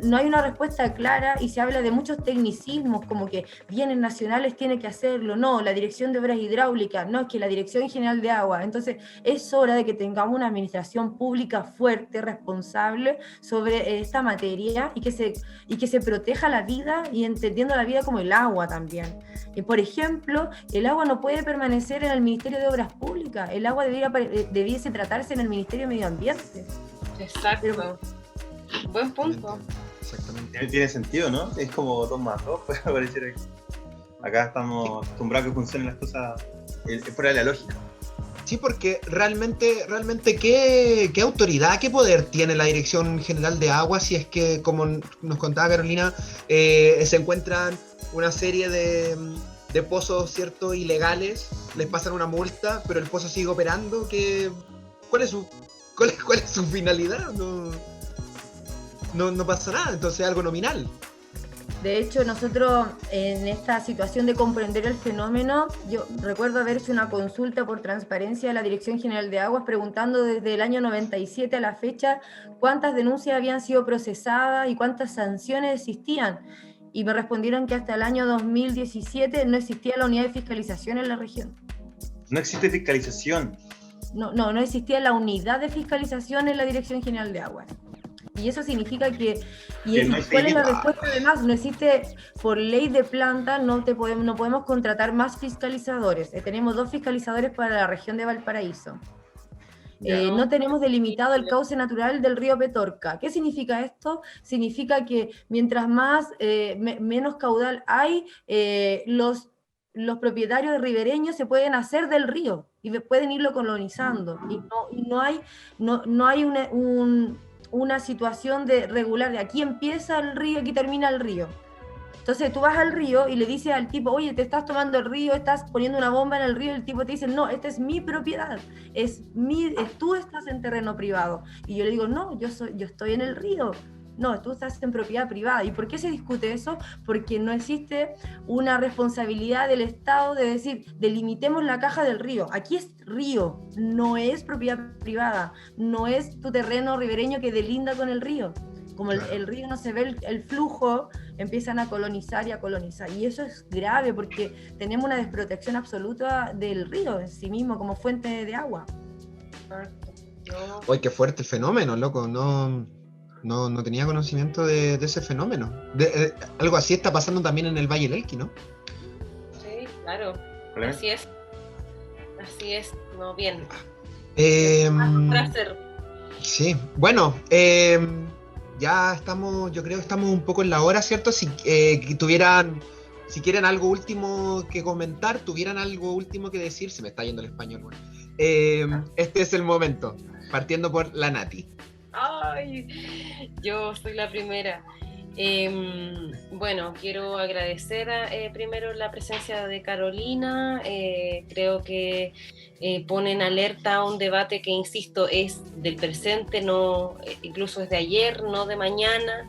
no hay una respuesta clara y se habla de muchos tecnicismos, como que bienes nacionales tiene que hacerlo, no, la Dirección de Obras Hidráulicas, no, es que la Dirección General de Agua. Entonces es hora de que tengamos una administración pública fuerte, responsable sobre esta materia, y que se proteja la vida, y entendiendo la vida como el agua también. Por ejemplo, el agua no puede permanecer en el Ministerio de Obras Públicas, el agua debiese tratarse en el Ministerio de Medio Ambiente. Exacto. Pero, buen punto. Exactamente. Tiene sentido, ¿no? Es como 2 más 2, puede parecer aquí. Acá estamos acostumbrados a que funcionen las cosas fuera de la lógica. Sí, porque realmente ¿qué autoridad, qué poder tiene la Dirección General de Agua si es que, como nos contaba Carolina, se encuentran una serie de pozos, ¿cierto?, ilegales, les pasan una multa, pero el pozo sigue operando? ¿Cuál es su finalidad? No pasa nada, entonces es algo nominal. De hecho, nosotros en esta situación de comprender el fenómeno, yo recuerdo haber hecho una consulta por transparencia a la Dirección General de Aguas preguntando desde el año 97 a la fecha cuántas denuncias habían sido procesadas y cuántas sanciones existían. Y me respondieron que hasta el año 2017 no existía la unidad de fiscalización en la región. No existe fiscalización. No existía la unidad de fiscalización en la Dirección General de Aguas. Y eso significa que... ¿Cuál es la respuesta? Además, no existe, por ley de planta, no podemos contratar más fiscalizadores. Tenemos 2 fiscalizadores para la región de Valparaíso. No tenemos delimitado el cauce natural del río Petorca. ¿Qué significa esto? Significa que mientras menos caudal hay, los propietarios ribereños se pueden hacer del río y pueden irlo colonizando. Y no hay una situación de regular, de aquí empieza el río, aquí termina el río. Entonces tú vas al río y le dices al tipo, oye, te estás tomando el río, estás poniendo una bomba en el río, y el tipo te dice, no, esta es mi propiedad, tú estás en terreno privado. Y yo le digo, no, yo estoy en el río. No, tú estás en propiedad privada. ¿Y por qué se discute eso? Porque no existe una responsabilidad del Estado de decir, delimitemos la caja del río. Aquí es río, no es propiedad privada, no es tu terreno ribereño que delinda con el río. Como el río no se ve el flujo, empiezan a colonizar y a colonizar. Y eso es grave porque tenemos una desprotección absoluta del río en sí mismo como fuente de agua. Uy, qué fuerte el fenómeno, loco. No tenía conocimiento de ese fenómeno. Algo así está pasando también en el Valle del Elqui, ¿no? Sí, claro. Así es. No, bien. Para hacer. Sí, bueno, ya estamos, yo creo que estamos un poco en la hora, ¿cierto? Si quieren algo último que comentar, tuvieran algo último que decir, se me está yendo el español, bueno. Este es el momento, partiendo por la Nati. Ay, yo soy la primera. Bueno, quiero agradecer primero la presencia de Carolina. Creo que pone en alerta a un debate que, insisto, es del presente, no, incluso es de ayer, no de mañana,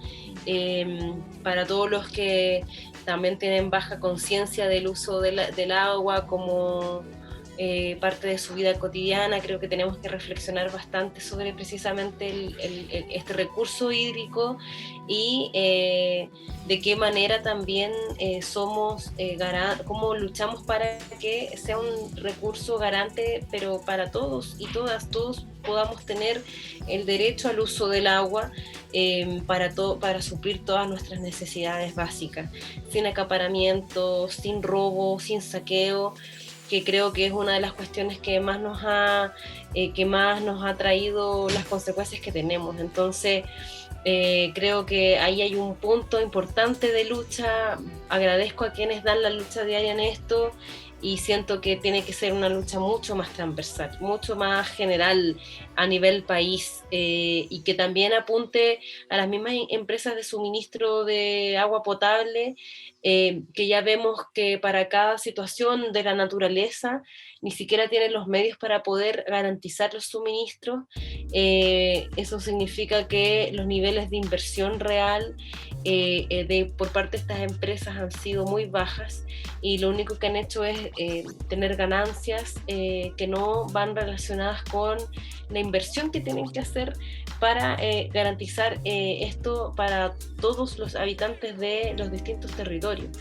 para todos los que también tienen baja conciencia del uso del agua como parte de su vida cotidiana. Creo que tenemos que reflexionar bastante sobre precisamente este recurso hídrico y de qué manera también cómo luchamos para que sea un recurso garante, pero para todos y todas, todos podamos tener el derecho al uso del agua para suplir todas nuestras necesidades básicas, sin acaparamiento, sin robo, sin saqueo, que creo que es una de las cuestiones que más nos ha traído las consecuencias que tenemos. Entonces, creo que ahí hay un punto importante de lucha. Agradezco a quienes dan la lucha diaria en esto y siento que tiene que ser una lucha mucho más transversal, mucho más general a nivel país, y que también apunte a las mismas empresas de suministro de agua potable, que ya vemos que para cada situación de la naturaleza ni siquiera tienen los medios para poder garantizar los suministros. Eso significa que los niveles de inversión real por parte de estas empresas han sido muy bajas y lo único que han hecho es tener ganancias que no van relacionadas con la inversión que tienen que hacer para garantizar esto para todos los habitantes de los distintos territorios.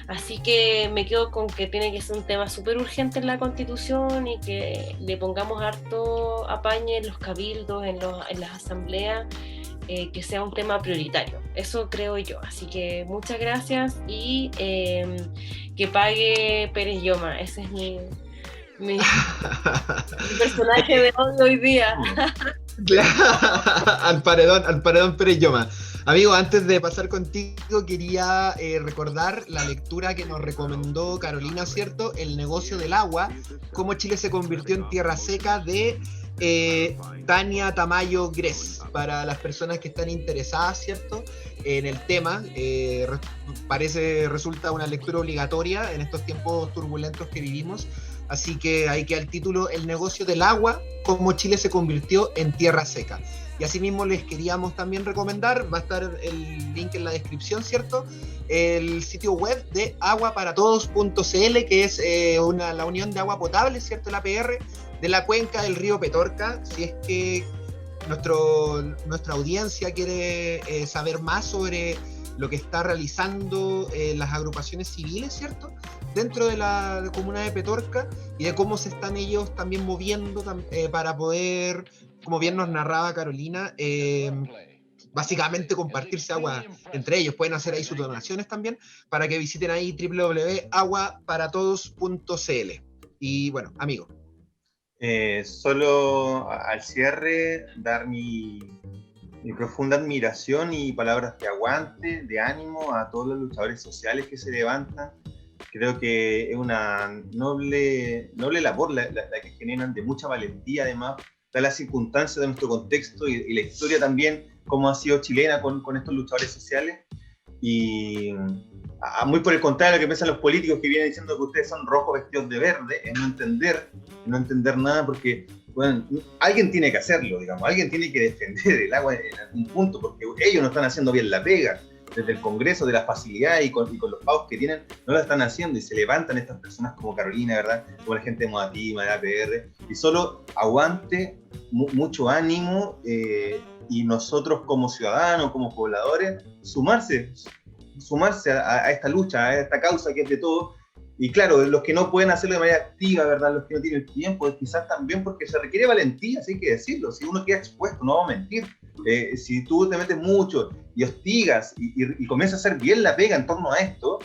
Así que me quedo con que tiene que ser un tema súper urgente en la Constitución y que le pongamos harto apañe en los cabildos, en las asambleas, que sea un tema prioritario. Eso creo yo. Así que muchas gracias y que pague Pérez Lloma. Ese es mi personaje de hoy día. Al paredón Pérez Lloma. Amigo, antes de pasar contigo, quería recordar la lectura que nos recomendó Carolina, ¿cierto? El negocio del agua, cómo Chile se convirtió en tierra seca, de Tania Tamayo Gress, para las personas que están interesadas, ¿cierto?, en el tema. Resulta una lectura obligatoria en estos tiempos turbulentos que vivimos. Así que ahí queda el título: El negocio del agua, cómo Chile se convirtió en tierra seca. Y asimismo les queríamos también recomendar, va a estar el link en la descripción, ¿cierto?, el sitio web de aguaparatodos.cl, que es la Unión de Agua Potable, ¿cierto?, la APR, de la cuenca del río Petorca. Si es que nuestra audiencia quiere saber más sobre lo que está realizando las agrupaciones civiles, ¿cierto?, dentro de la comuna de Petorca, y de cómo se están ellos también moviendo para poder, como bien nos narraba Carolina, básicamente compartirse agua entre ellos. Pueden hacer ahí sus donaciones también, para que visiten ahí www.aguaparatodos.cl. Y bueno, amigo. Solo al cierre, dar mi profunda admiración y palabras de aguante, de ánimo a todos los luchadores sociales que se levantan. Creo que es una noble labor la que generan, de mucha valentía, además, da las circunstancias de nuestro contexto y la historia también, cómo ha sido chilena con estos luchadores sociales. Y muy por el contrario, lo que piensan los políticos que vienen diciendo que ustedes son rojos vestidos de verde, es no entender nada, porque bueno, alguien tiene que hacerlo, digamos, alguien tiene que defender el agua en algún punto, porque ellos no están haciendo bien la pega. Desde el Congreso, de la facilidad y con los pagos que tienen, no la están haciendo, y se levantan estas personas como Carolina, ¿verdad?, como la gente de Modatima, de APR, y solo aguante, mucho ánimo, y nosotros como ciudadanos, como pobladores, sumarse a esta lucha, a esta causa que es de todos. Y claro, los que no pueden hacerlo de manera activa, ¿verdad?, los que no tienen el tiempo, quizás también porque se requiere valentía, así hay que decirlo. Si uno queda expuesto, no va a mentir. Si tú te metes mucho y hostigas y comienzas a hacer bien la pega en torno a esto,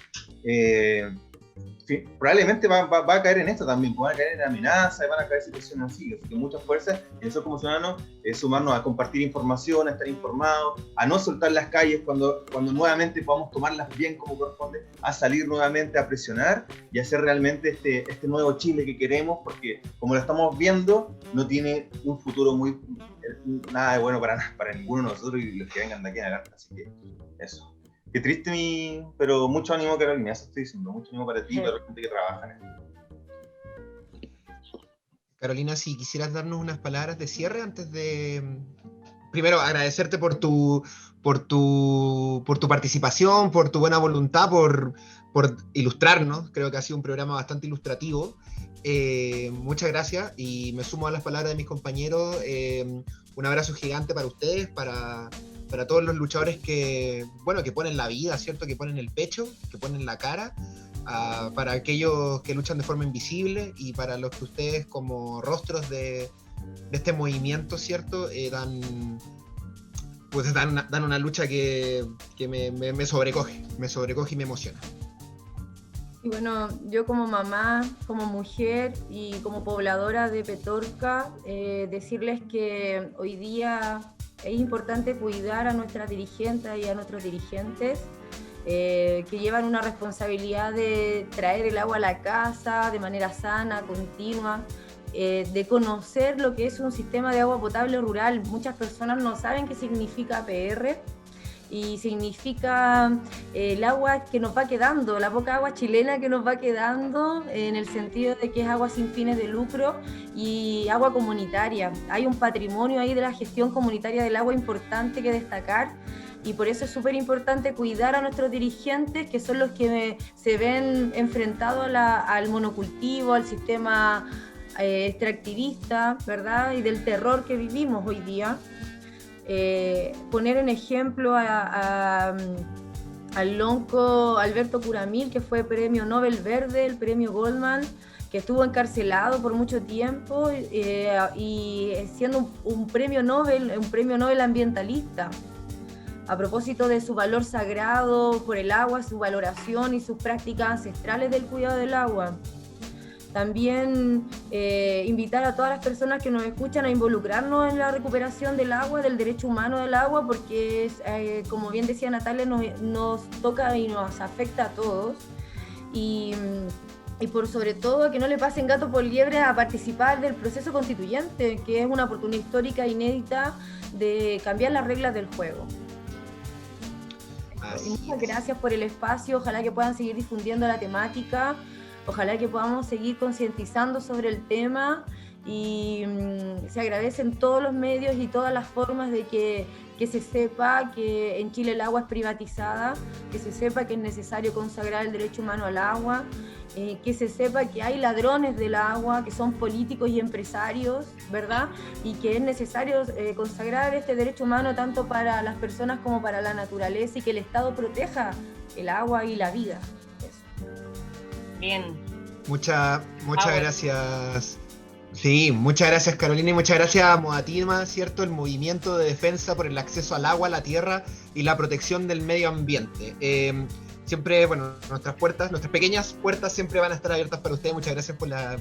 probablemente va a caer en esto también, van a caer en amenazas, van a caer situaciones así. Así que muchas fuerzas, y eso como ciudadanos, es sumarnos a compartir información, a estar informados, a no soltar las calles cuando nuevamente podamos tomarlas bien como corresponde, a salir nuevamente a presionar y hacer realmente este nuevo Chile que queremos, porque como lo estamos viendo, no tiene un futuro nada de bueno para ninguno de nosotros y los que vengan de aquí en adelante. Así que eso. Qué triste, pero mucho ánimo, Carolina, eso estoy diciendo, mucho ánimo para ti y para la gente que trabaja en esto. Carolina, si quisieras darnos unas palabras de cierre antes de primero agradecerte por tu participación, por tu buena voluntad, por ilustrarnos. Creo que ha sido un programa bastante ilustrativo. Muchas gracias y me sumo a las palabras de mis compañeros. Un abrazo gigante para ustedes, para todos los luchadores que ponen la vida, ¿cierto? Que ponen el pecho, que ponen la cara, para aquellos que luchan de forma invisible y para los que ustedes como rostros de este movimiento, ¿cierto? Dan una lucha que me sobrecoge y me emociona. Y bueno, yo como mamá, como mujer y como pobladora de Petorca, decirles que hoy día es importante cuidar a nuestras dirigentes y a nuestros dirigentes, que llevan una responsabilidad de traer el agua a la casa de manera sana, continua, de conocer lo que es un sistema de agua potable rural. Muchas personas no saben qué significa APR, y significa el agua que nos va quedando, la poca agua chilena que nos va quedando, en el sentido de que es agua sin fines de lucro y agua comunitaria. Hay un patrimonio ahí de la gestión comunitaria del agua importante que destacar, y por eso es súper importante cuidar a nuestros dirigentes, que son los que se ven enfrentados al monocultivo, al sistema extractivista, ¿verdad? Y del terror que vivimos hoy día. Poner en ejemplo al lonco Alberto Curamil, que fue premio Nobel Verde, el premio Goldman, que estuvo encarcelado por mucho tiempo, y siendo un premio Nobel ambientalista, a propósito de su valor sagrado por el agua, su valoración y sus prácticas ancestrales del cuidado del agua. También invitar a todas las personas que nos escuchan a involucrarnos en la recuperación del agua, del derecho humano del agua, porque como bien decía Natalia, nos toca y nos afecta a todos. Y por sobre todo, que no le pasen gato por liebre a participar del proceso constituyente, que es una oportunidad histórica inédita de cambiar las reglas del juego. Y muchas gracias por el espacio, ojalá que puedan seguir difundiendo la temática. Ojalá que podamos seguir concientizando sobre el tema, y se agradecen todos los medios y todas las formas de que se sepa que en Chile el agua es privatizada, que se sepa que es necesario consagrar el derecho humano al agua, que se sepa que hay ladrones del agua, que son políticos y empresarios, ¿verdad? Y que es necesario consagrar este derecho humano tanto para las personas como para la naturaleza, y que el Estado proteja el agua y la vida. Bien. Muchas gracias. Sí, muchas gracias Carolina, y muchas gracias a Modatima, ¿cierto? El movimiento de defensa por el acceso al agua, a la tierra y la protección del medio ambiente. Siempre, bueno, nuestras pequeñas puertas siempre van a estar abiertas para ustedes. Muchas gracias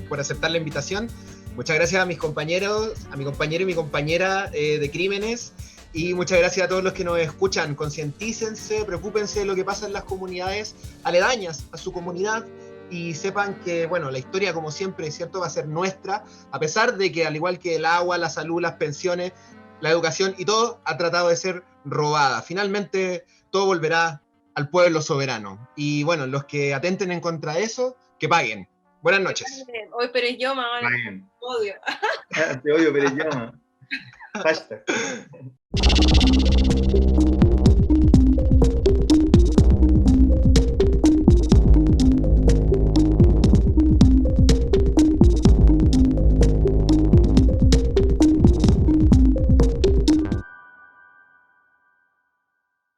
por aceptar la invitación. Muchas gracias a mis compañeros, a mi compañero y mi compañera de Crímenes. Y muchas gracias a todos los que nos escuchan. Concientícense, preocúpense de lo que pasa en las comunidades aledañas a su comunidad, y sepan que, bueno, la historia, como siempre, ¿cierto?, va a ser nuestra, a pesar de que, al igual que el agua, la salud, las pensiones, la educación y todo, ha tratado de ser robada. Finalmente, todo volverá al pueblo soberano. Y, bueno, los que atenten en contra de eso, que paguen. Buenas noches. Hoy, pero yo, mamá, te odio. Te odio, pero yo. Hashtag.